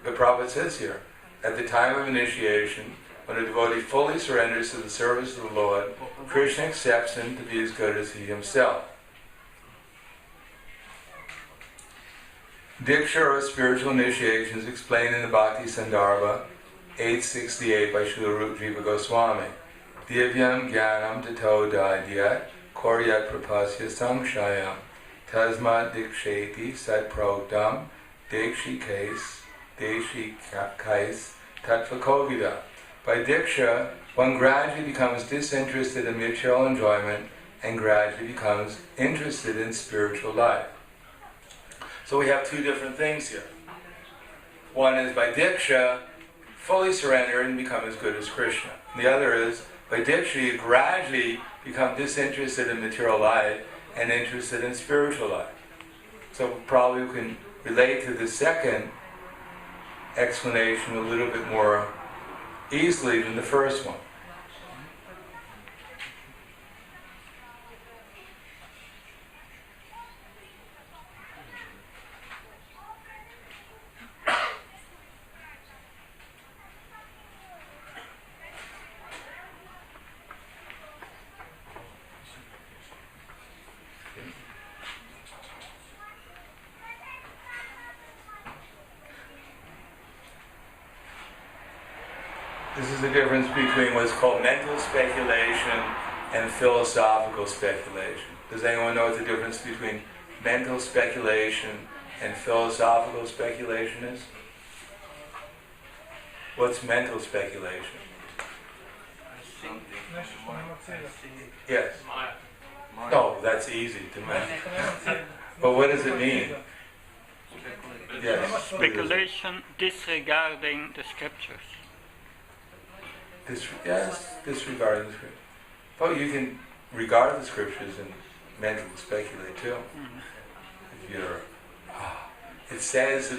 The Prabhupada says here, at the time of initiation, when a devotee fully surrenders to the service of the Lord, Krishna accepts him to be as good as he himself. Diksha or spiritual initiation is explained in the Bhakti Sandarbha 868 by Srila Rupa Jiva Goswami. Divyam Jnanam Tato Dadyat Koryat Prapasya Samshayam Tasma Diksheti Sat Proktam Dekshikais Tatvakovida. By Diksha, one gradually becomes disinterested in material enjoyment and gradually becomes interested in spiritual life. So we have two different things here. One is by Diksha, fully surrender and become as good as Krishna. And the other is, by Diksha, you gradually become disinterested in material life and interested in spiritual life. So probably we can relate to the second explanation a little bit more easily than the first one. This is the difference between what's called mental speculation and philosophical speculation. Does anyone know what the difference between mental speculation and philosophical speculation is? What's mental speculation? Yes. No, that's easy to mention. But what does it mean? Yes. Speculation disregarding the scriptures. Disregarding the scriptures. Oh, you can regard the scriptures and mentally speculate too. If you're, it says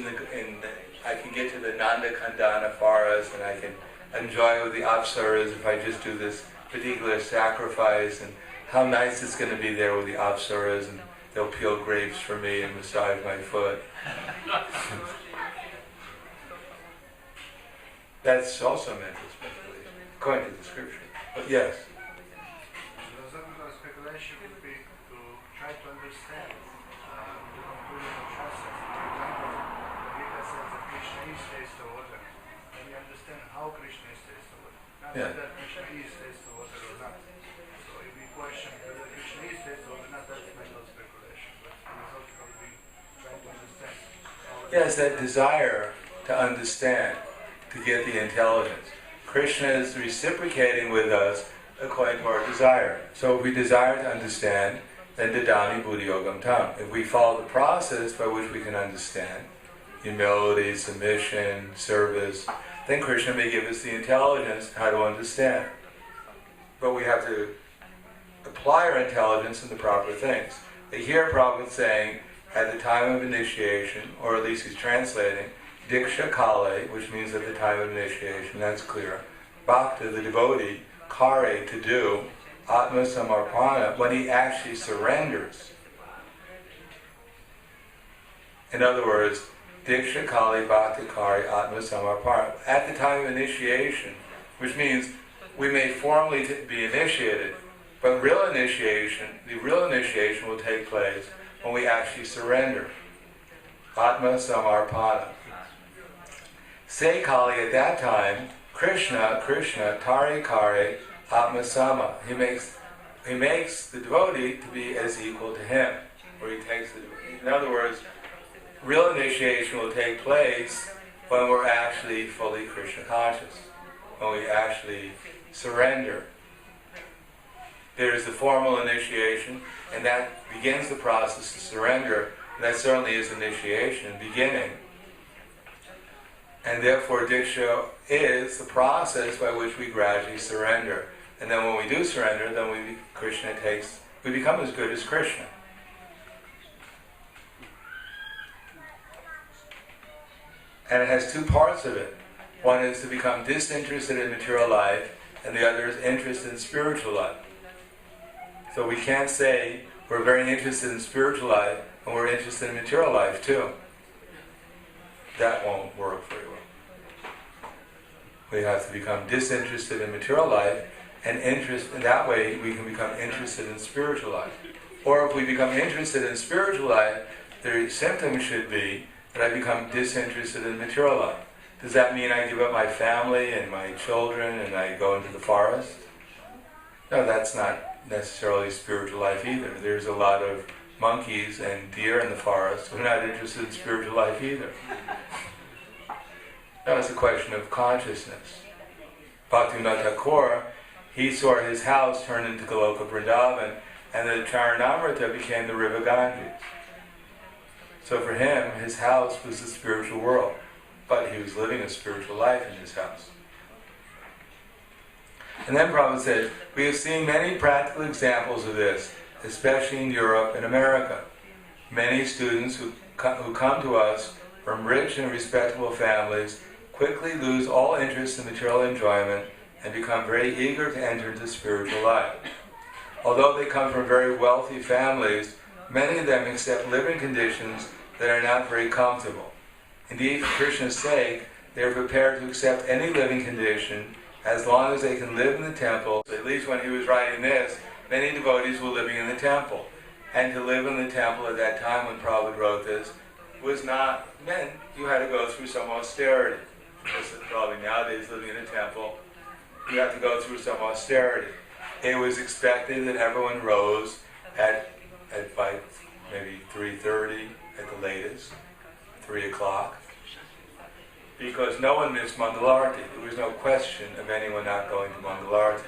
I can get to the Nanda Kandana forest and I can enjoy with the apsaras if I just do this particular sacrifice, and how nice it's going to be there with the apsaras, and they'll peel grapes for me and massage my foot. That's also mental speculation, according to the scripture. But yes. Philosophical speculation would be to try to understand the conclusion of Shastra. For example, the Gita says that Krishna is taste of water, and we understand how Krishna is taste of water. Not that Krishna is taste of water or not. So if we question whether Krishna is taste of water or not, that's mental speculation. But philosophical would be trying to understand. Yes, that desire to understand, to get the intelligence. Krishna is reciprocating with us according to our desire. So if we desire to understand, then dadami buddhi yogam tam. If we follow the process by which we can understand, humility, submission, service, then Krishna may give us the intelligence how to understand. But we have to apply our intelligence in the proper things. They hear Prabhupada saying, at the time of initiation, or at least he's translating, Diksha Kale, which means at the time of initiation, that's clear. Bhakta, the devotee, Kare, to do, Atma Samarpana, when he actually surrenders. In other words, Diksha Kale Bhakta Kare Atma Samarpana. At the time of initiation, which means we may formally be initiated, but the real initiation will take place when we actually surrender. Atma Samarpana. Say Kali at that time, Krishna, Tari Kare, Atma Sama. He makes the devotee to be as equal to him. Or he takes the devotee. In other words, real initiation will take place when we're actually fully Krishna conscious. When we actually surrender. There's the formal initiation, and that begins the process of surrender. And that certainly is initiation, beginning. And therefore Diksha is the process by which we gradually surrender. And then when we do surrender, then we become as good as Krishna. And it has two parts of it. One is to become disinterested in material life, and the other is interest in spiritual life. So we can't say we're very interested in spiritual life and we're interested in material life too. That won't work very well. We have to become disinterested in material life and that way we can become interested in spiritual life. Or if we become interested in spiritual life, the symptom should be that I become disinterested in material life. Does that mean I give up my family and my children and I go into the forest? No, that's not necessarily spiritual life either. There's a lot of monkeys and deer in the forest who are not interested in spiritual life either. No, it's a question of consciousness. Bhaktivinoda Thakur, he saw his house turn into Goloka Vrindavan, and the Charanamrita became the river Ganges. So for him, his house was the spiritual world, but he was living a spiritual life in his house. And then Prabhupada said, we have seen many practical examples of this, especially in Europe and America. Many students who come to us from rich and respectable families quickly lose all interest in material enjoyment and become very eager to enter into spiritual life. Although they come from very wealthy families, many of them accept living conditions that are not very comfortable. Indeed, for Krishna's sake, they are prepared to accept any living condition as long as they can live in the temple. At least when he was writing this, many devotees were living in the temple. And to live in the temple at that time when Prabhupada wrote this was not meant you had to go through some austerity. Because probably nowadays living in a temple, you have to go through some austerity. It was expected that everyone rose at maybe 3:30 at the latest, 3 o'clock, because no one missed Mangalarti. There was no question of anyone not going to Mangalarti.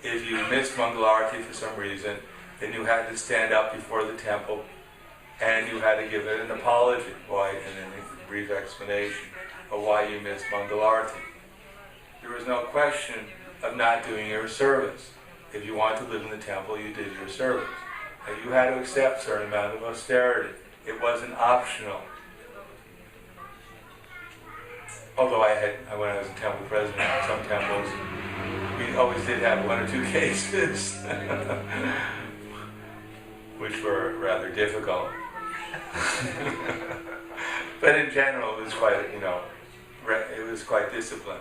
If you missed Mangalarti for some reason, then you had to stand up before the temple and you had to give it an apology, why, and then a brief explanation of why you missed Mangalarti. There was no question of not doing your service. If you wanted to live in the temple, you did your service. And you had to accept a certain amount of austerity. It wasn't optional. Although when I was a temple president in some temples, we always did have 1 or 2 cases, which were rather difficult. But in general, it was quite, it was quite disciplined.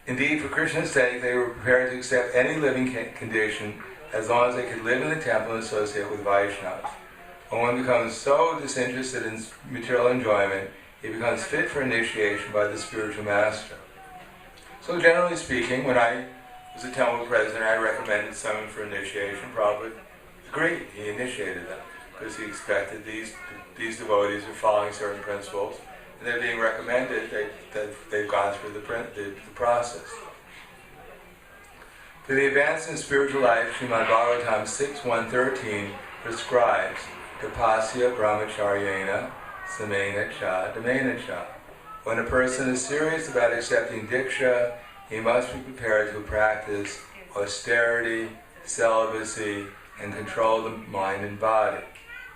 Indeed, for Krishna's sake, they were prepared to accept any living condition as long as they could live in the temple and associate with Vaishnavas. When one becomes so disinterested in material enjoyment, he becomes fit for initiation by the spiritual master. So generally speaking, when I was a temple president, I recommended someone for initiation. Prabhupada agreed. He initiated them because he expected these devotees are following certain principles, and they're being recommended that they've gone through the process. For the advance in spiritual life, Srimad Bhagavatam 6.1.13 prescribes Tapasya brahmacharyena samena cha damena cha. When a person is serious about accepting diksha, he must be prepared to practice austerity, celibacy, and control the mind and body.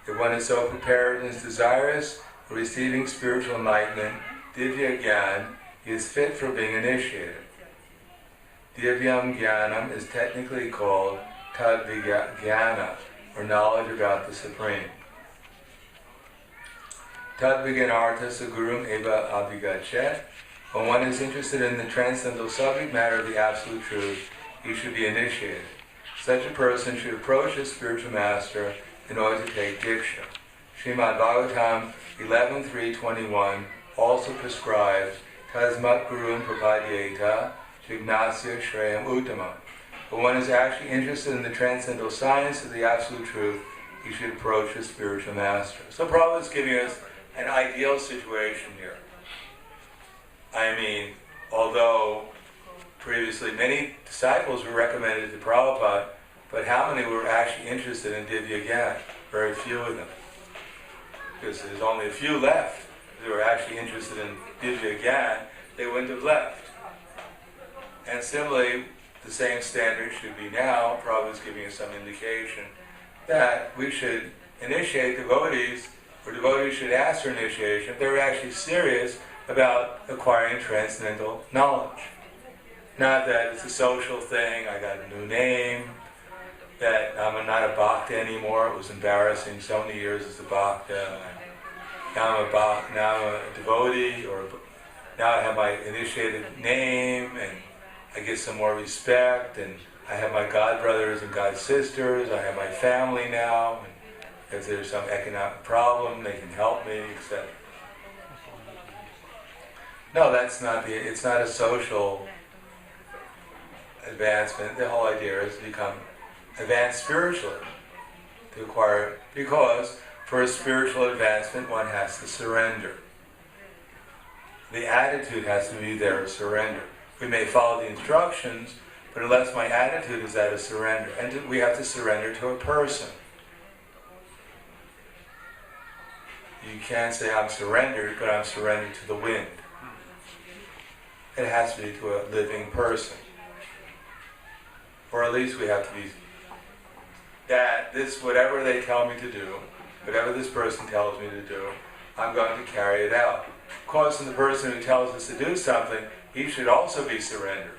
If one is so prepared and is desirous for receiving spiritual enlightenment, divya gyan, he is fit for being initiated. Divyam Jnanam is technically called Tad Vijnana, or knowledge about the Supreme. Tad Vijnanartha Sagurum Eva Abhigachet. When one is interested in the transcendental subject matter of the Absolute Truth, he should be initiated. Such a person should approach his spiritual master in order to take diksha. Srimad Bhagavatam 11.3.21 also prescribes Tasmat Gurum Prapadyeta Jignasya Shreyam Uttamam. When one is actually interested in the transcendental science of the Absolute Truth, he should approach his spiritual master. So Prabhupada is giving us an ideal situation here. I mean, although previously many disciples were recommended to Prabhupada, but how many were actually interested in Divya Gyan? Very few of them. Because there's only a few left who were actually interested in Divya Gyan, they wouldn't have left. And similarly, the same standard should be now. Prabhupada is giving us some indication that we should initiate devotees, or devotees should ask for initiation if they're actually serious about acquiring transcendental knowledge. Not that it's a social thing, I got a new name, that I'm not a bhakta anymore. It was embarrassing, so many years as a bhakta. Now I'm a devotee, or now I have my initiated name, and I get some more respect, and I have my godbrothers and godsisters, I have my family now, and if there's some economic problem, they can help me, etc. No, it's not a social advancement. The whole idea is to become advanced spiritually, to acquire, because for a spiritual advancement one has to surrender. The attitude has to be there of surrender. We may follow the instructions, but unless my attitude is that of surrender, and we have to surrender to a person. You can't say I'm surrendered, but I'm surrendered to the wind. It has to be to a living person. Or at least we have to be that whatever they tell me to do, whatever this person tells me to do, I'm going to carry it out. Of course, in the person who tells us to do something, he should also be surrendered.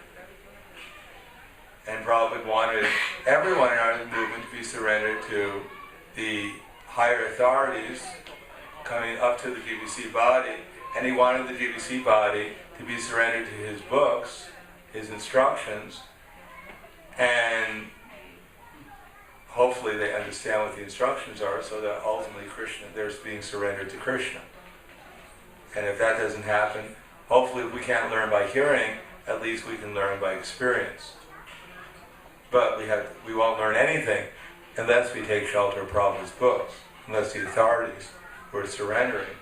And Prabhupada wanted everyone in our movement to be surrendered to the higher authorities coming up to the GBC body, and he wanted the GBC body to be surrendered to his books, his instructions, and hopefully they understand what the instructions are, so that ultimately Krishna, they're being surrendered to Krishna. And if that doesn't happen, hopefully if we can't learn by hearing, at least we can learn by experience. But we won't learn anything unless we take shelter of Prabhupada's books, unless the authorities who are surrendering.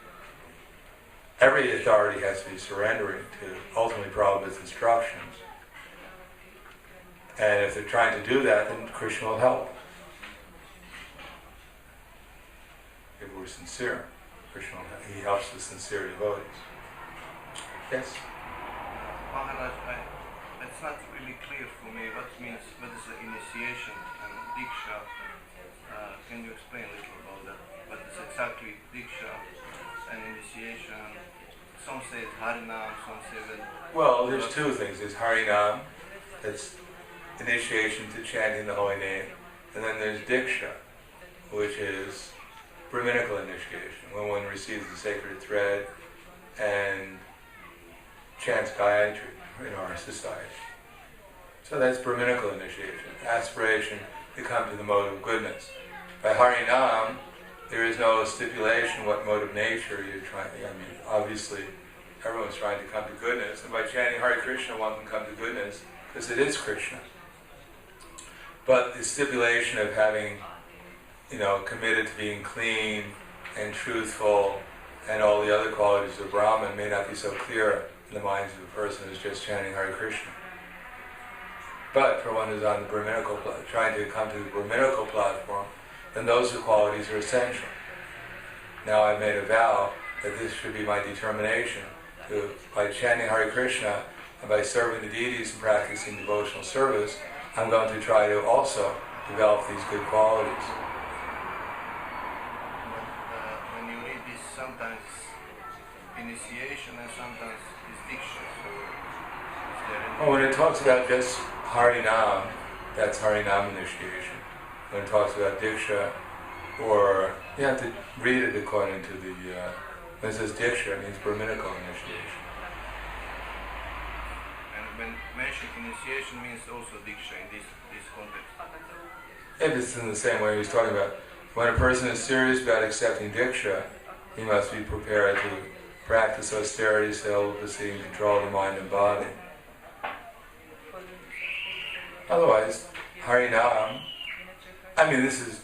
Every authority has to be surrendering to ultimately Prabhupada's instructions. And if they're trying to do that, then Krishna will help. If we're sincere, Krishna will help. He helps the sincere devotees. Yes? Maharaj, it's not really clear for me what is the initiation and Diksha. Can you explain a little about that? What is exactly Diksha and initiation? Some say it's Harinam, some say that... Well, there's two things. There's Harinam, that's initiation to chanting the holy name. And then there's Diksha, which is Brahminical initiation, when one receives the sacred thread and chants Gayatri in our society. So that's Brahminical initiation, aspiration to come to the mode of goodness. By Harinam, there is no stipulation what mode of nature you're trying. Obviously, everyone's trying to come to goodness, and by chanting Hare Krishna, one can come to goodness because it is Krishna. But the stipulation of having, committed to being clean and truthful and all the other qualities of Brahman may not be so clear in the minds of a person who's just chanting Hare Krishna. But for one who's on the Brahminical, trying to come to the Brahminical platform, then those two qualities are essential. Now I've made a vow that this should be my determination to, by chanting Hare Krishna and by serving the deities and practicing devotional service, I'm going to try to also develop these good qualities. When you read this, sometimes initiation and sometimes it's Diksha. So is there any... Well, when it talks about just Harinam, that's Harinam initiation. When it talks about Diksha, or you have to read it according to the, when it says Diksha, it means Brahminical initiation. And when mentioned initiation means also Diksha in this context. If it's in the same way he's talking about, when a person is serious about accepting Diksha, he must be prepared to practice austerity, celibacy, and control the mind and body. Otherwise, Harinam, this is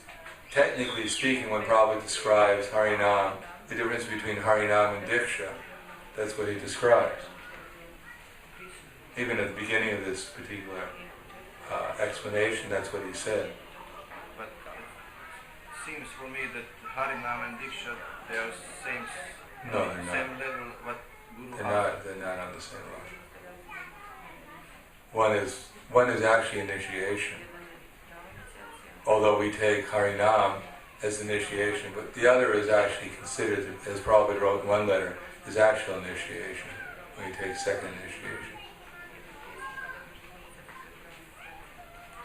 technically speaking when Prabhupada describes Harinam, the difference between Harinam and Diksha, that's what he describes. Even at the beginning of this particular explanation, that's what he said. But it seems for me that Harinam and Diksha, they are same level what Guru has. They're not on the same level. One is actually initiation. Although we take Harinam as initiation, but the other is actually considered, as Prabhupada wrote in one letter, is actual initiation, when you take second initiation.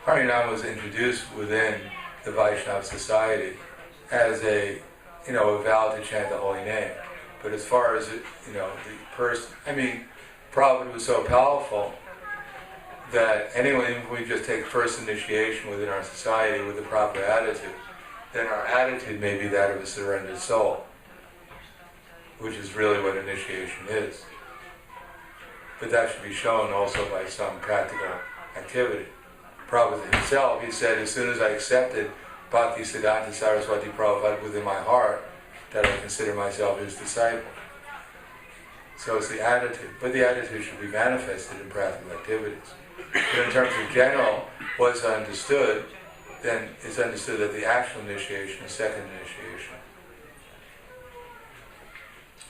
Harinam was introduced within the Vaishnava society as a vow to chant the holy name. But as far as the person, Prabhupada was so powerful that anyone, if we just take first initiation within our society with the proper attitude, then our attitude may be that of a surrendered soul, which is really what initiation is. But that should be shown also by some practical activity. Prabhupada himself, he said, as soon as I accepted Bhakti Siddhanta Saraswati Prabhupada within my heart, that I consider myself his disciple. So it's the attitude. But the attitude should be manifested in practical activities. But in terms of general, what's understood, then it's understood that the actual initiation is second initiation.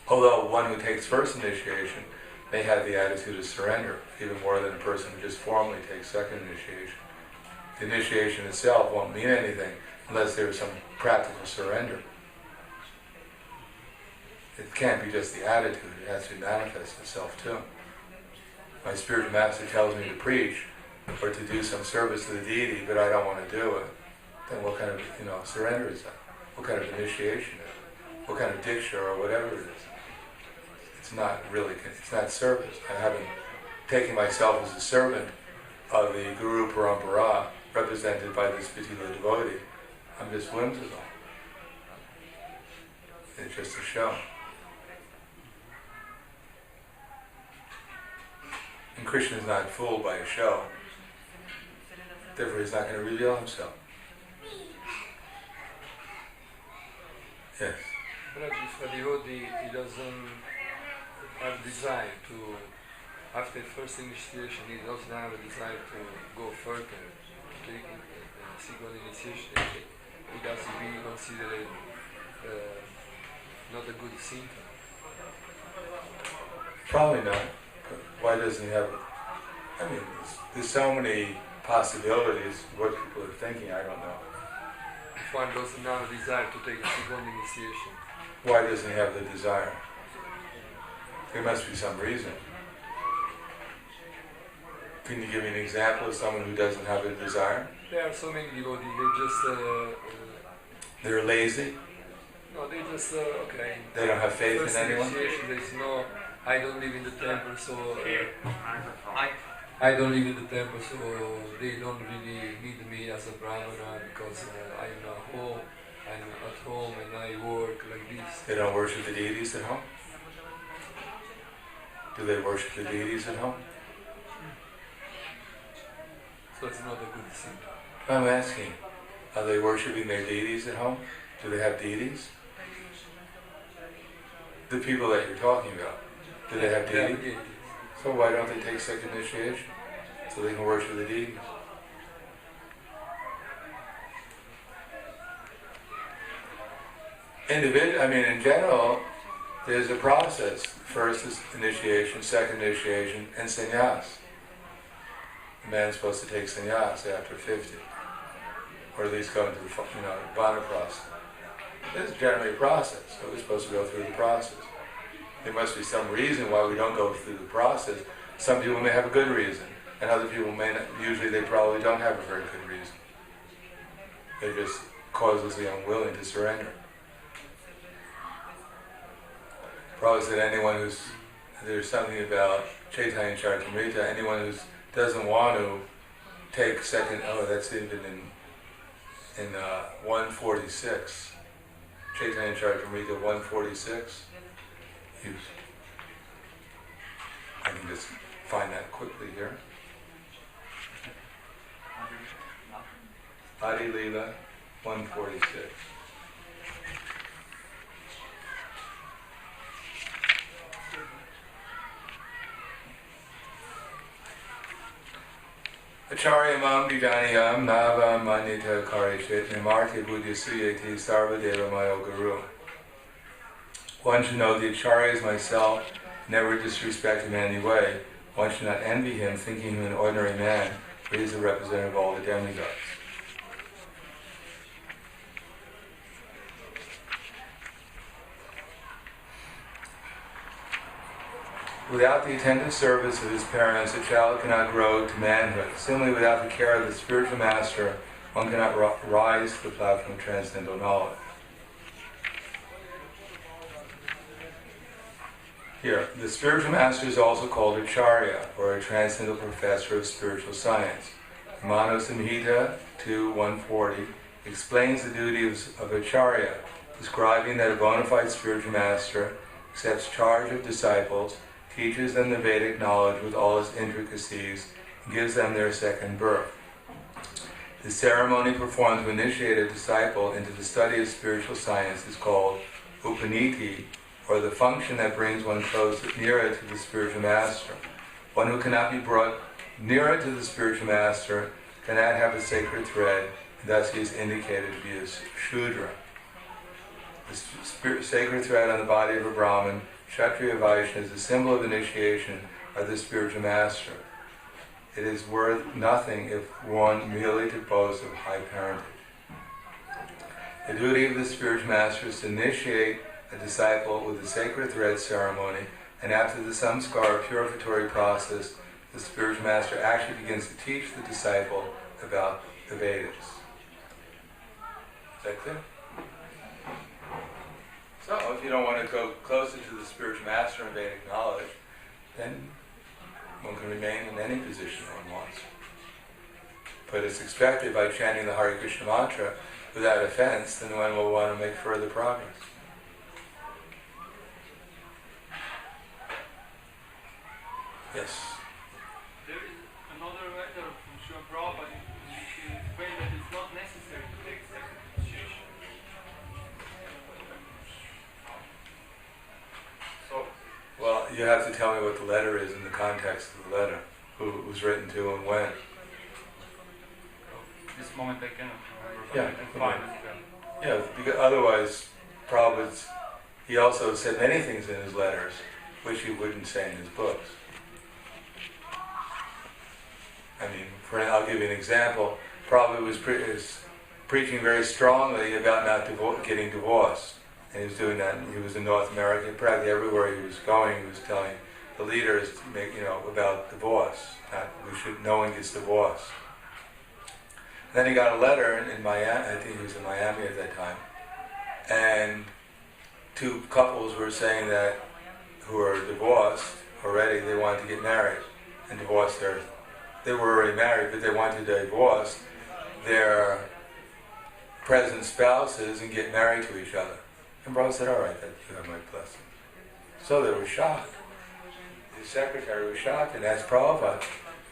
Although one who takes first initiation may have the attitude of surrender, even more than a person who just formally takes second initiation. The initiation itself won't mean anything unless there is some practical surrender. It can't be just the attitude, it has to manifest itself too. My spiritual master tells me to preach or to do some service to the deity, but I don't want to do it. Then what kind of, surrender is that? What kind of initiation is it? What kind of diksha or whatever it is? It's not really, it's not service. I haven't taken myself as a servant of the Guru Parampara represented by this particular devotee. I'm just whimsical. It's just a show. And Krishna is not fooled by a show. Therefore he's not going to reveal himself. Yes? But if a devotee, he doesn't have desire to, after first initiation, he doesn't have a desire to go further, to take a second initiation, he doesn't be considered not a good symptom. Probably not. But why doesn't he have it? I mean, there's so many possibilities. What people are thinking, I don't know. If one doesn't have a desire to take a second initiation, Why doesn't he have the desire? There must be some reason. Can you give me an example of someone who doesn't have a desire? there are so many devotees, They're lazy. they just, okay. They don't have faith First in anyone. initiation, there is no, I don't live in the temple, so I don't live in the temple, so they don't really need me as a brahmana because I'm at home and I work like this. They don't worship the deities at home? Do they worship the deities at home? So it's not a good thing. I'm asking, are they worshipping their deities at home? Do they have deities? The people that you're talking about, do they have deities? So why don't they take second initiation? So they can worship the deities. In general, there's a process. First is initiation, second initiation, and sannyas. A man's supposed to take sannyas after 50, or at least go into the vanaprastha. This is generally a process, so we're supposed to go through the process. There must be some reason why we don't go through the process. Some people may have a good reason, and other people may not. Usually they probably don't have a very good reason. They're just causelessly unwilling to surrender. Probably said there's something about Chaitanya Charitamrita, anyone who doesn't want to take second, that's even in 146. Chaitanya Charitamrita 146. I can just find that quickly here. Adi Leela 146. Acharya mam vidaniyam nava manita karishit nimarti buddhisuyati sarvadeva mayo guru. One should know the Acharya is myself, never disrespect him in any way. One should not envy him, thinking him an ordinary man, for he is the representative of all the demigods. Without the attentive service of his parents, a child cannot grow to manhood. Similarly, without the care of the spiritual master, one cannot rise to the platform of transcendental knowledge. Here, the spiritual master is also called Acharya, or a transcendental professor of spiritual science. Mano Samhita 2.140 explains the duty of Acharya, describing that a bona fide spiritual master accepts charge of disciples, teaches them the Vedic knowledge with all its intricacies, and gives them their second birth. The ceremony performed to initiate a disciple into the study of spiritual science is called Upaniti, or the function that brings one nearer to the spiritual master. One who cannot be brought nearer to the spiritual master cannot have a sacred thread, and thus he is indicated to be a Shudra. The sacred thread on the body of a Brahmin, Kshatriya Vaishya, is a symbol of initiation of the spiritual master. It is worth nothing if one merely to boast of high parentage. The duty of the spiritual master is to initiate a disciple with the sacred thread ceremony, and after the samskara purificatory process, the spiritual master actually begins to teach the disciple about the Vedas. Is that clear? So, if you don't want to go closer to the spiritual master in Vedic knowledge, then one can remain in any position one wants. But it's expected by chanting the Hare Krishna mantra without offense, then one will want to make further progress. Yes? There is another letter from Srila Prabhupada in which he explained that it's not necessary to take second initiation. So, Well, you have to tell me what the letter is in the context of the letter, who it was written to and when. this moment I cannot remember, but Yeah, I can find it. Yeah, because otherwise, Prabhupada's, he also said many things in his letters which he wouldn't say in his books. I mean, I'll give you an example. Prabhupada was preaching very strongly about not getting divorced. And he was doing that, and he was in North America, practically everywhere he was going, he was telling the leaders, about divorce. No one gets divorced. Then he got a letter in Miami, I think he was in Miami at that time, and two couples were saying that, who are divorced already, they wanted to get married and divorce they were already married, but they wanted to divorce their present spouses and get married to each other. And Prabhupada said, all right, you have my blessing. So they were shocked. His secretary was shocked and asked Prabhupada,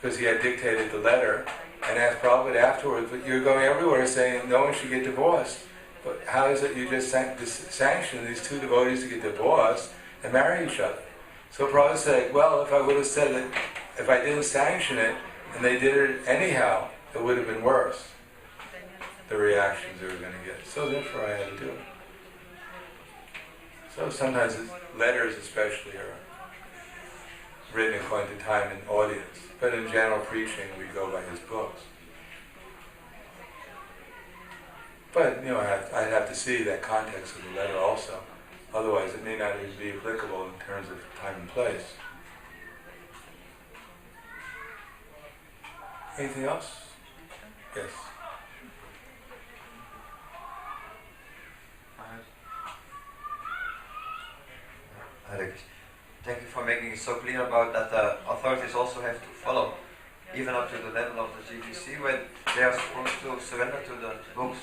because he had dictated the letter, and asked Prabhupada afterwards, but you're going everywhere saying no one should get divorced. But how is it you just sanction these two devotees to get divorced and marry each other? So Prabhupada said, well, if I would have said that, if I didn't sanction it, and they did it anyhow, it would have been worse, the reactions they were going to get. So therefore I had to do it. So sometimes letters especially are written according to time and audience. But in general preaching, we go by his books. But, I'd have to see that context of the letter also. Otherwise, it may not even be applicable in terms of time and place. Anything else? Yes. Thank you for making it so clear about that the authorities also have to follow, even up to the level of the GBC, when they are supposed to surrender to the books.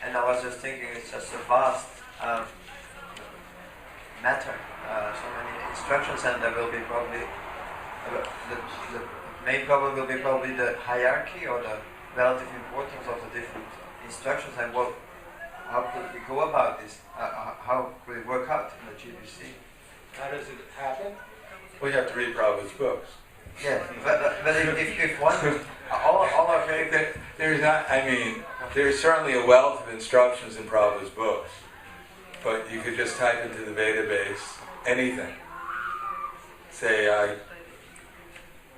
And I was just thinking, it's just a vast matter, so many instructions, and there will be probably, the main problem will be probably the hierarchy or the relative importance of the different instructions, and how could we go about this? How could it work out in the GBC? How does it happen? Well, you have to read Prabhupada's books. Yeah, but if one, all are very good. There's certainly a wealth of instructions in Prabhupada's books, but you could just type into the database anything. Say I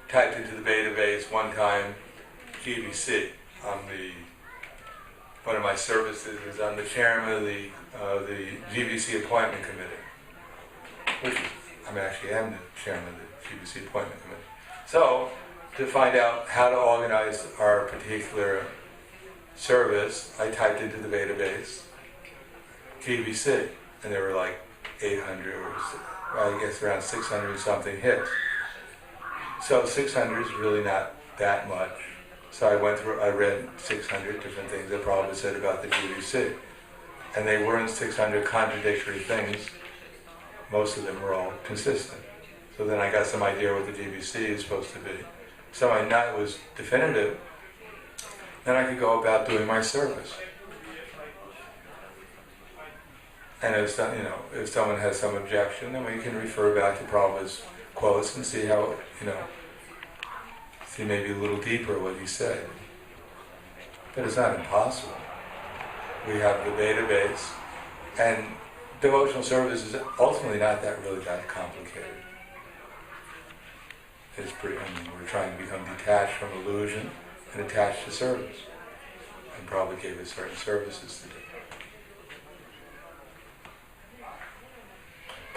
typed into the database one time GBC. One of my services is I'm the chairman of the GBC appointment committee. I am the chairman of the GBC appointment committee. So, to find out how to organize our particular service, I typed into the database GBC, and there were like 800 or I guess around 600 something hits. So 600 is really not that much. So I read 600 different things that Prabhupada said about the GBC. And they weren't 600 contradictory things. Most of them were all consistent. So then I got some idea what the GBC is supposed to be. So I know it was definitive. Then I could go about doing my service. And if someone has some objection, then we can refer back to Prabhupada's quotes and see how, see maybe a little deeper what he said. But it's not impossible. We have the database, and devotional service is ultimately not really that complicated. It's we're trying to become detached from illusion and attached to service. And Prabhupada gave us certain services to do.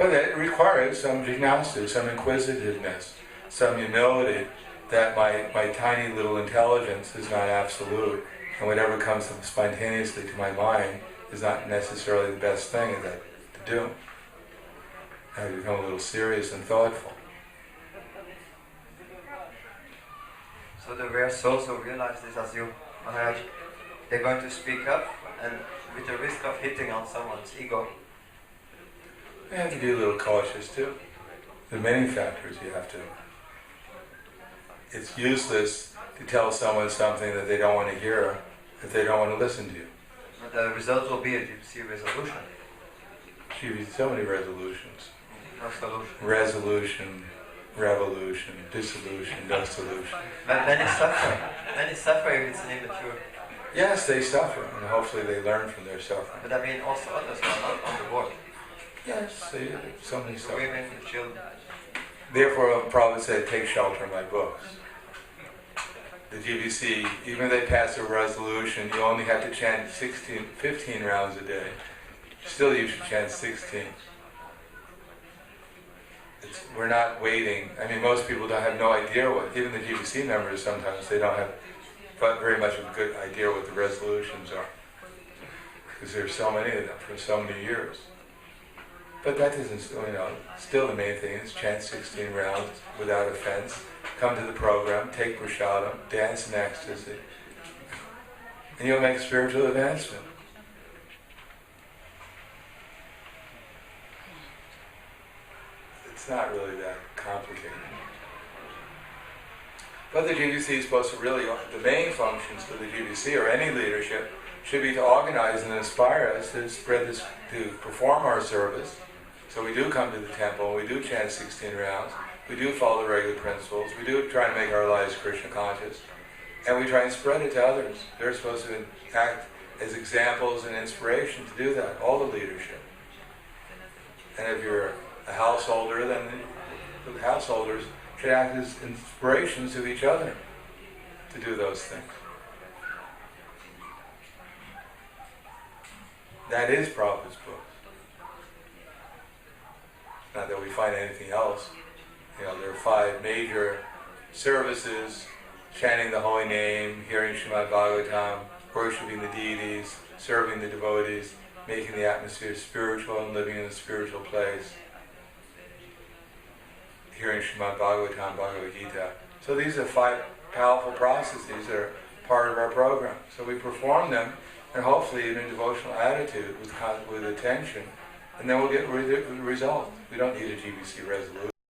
But it requires some jnana, some inquisitiveness, some humility that my tiny little intelligence is not absolute, and whatever comes spontaneously to my mind is not necessarily the best thing to do. I become a little serious and thoughtful. So the rare souls who realize this as you, Maharaj, they're going to speak up, and with the risk of hitting on someone's ego. You have to be a little cautious too. There are many factors you have to. It's useless to tell someone something that they don't want to hear if they don't want to listen to you. But the result will be a GBC resolution. So many resolutions. No solution. Resolution, revolution, dissolution, dissolution. Many suffer. Many suffer if it's immature. Yes, they suffer, and hopefully they learn from their suffering. But I mean also others who are not on the board. Yes, so many suffer. Women, children. Therefore, Prabhupada said, take shelter in my books. The GBC, even if they pass a resolution, you only have to chant 15 rounds a day. Still, you should chant 16. We're not waiting. I mean, most people don't have no idea what, even the GBC members sometimes, they don't have very much of a good idea what the resolutions are. Because there's so many of them for so many years. But that doesn't, still the main thing is chant 16 rounds without offense, come to the program, take prasadam, dance in ecstasy, and you'll make spiritual advancement. It's not really that complicated. But the GBC is supposed to really, the main functions for the GBC or any leadership should be to organize and inspire us to spread this, to perform our service. So we do come to the temple, we do chant 16 rounds, we do follow the regular principles, we do try to make our lives Krishna conscious, and we try and spread it to others. They're supposed to act as examples and inspiration to do that, all the leadership. And if you're a householder, then the householders should act as inspirations to each other to do those things. That is Prabhupada's book. Not that we find anything else. There are 5 major services: chanting the holy name, hearing Srimad Bhagavatam, worshipping the deities, serving the devotees, making the atmosphere spiritual and living in a spiritual place, hearing Srimad Bhagavatam, Bhagavad Gita. So these are 5 powerful processes that are part of our program. So we perform them, and hopefully in a devotional attitude with attention, and then we'll get the result. We don't need a GBC resolution.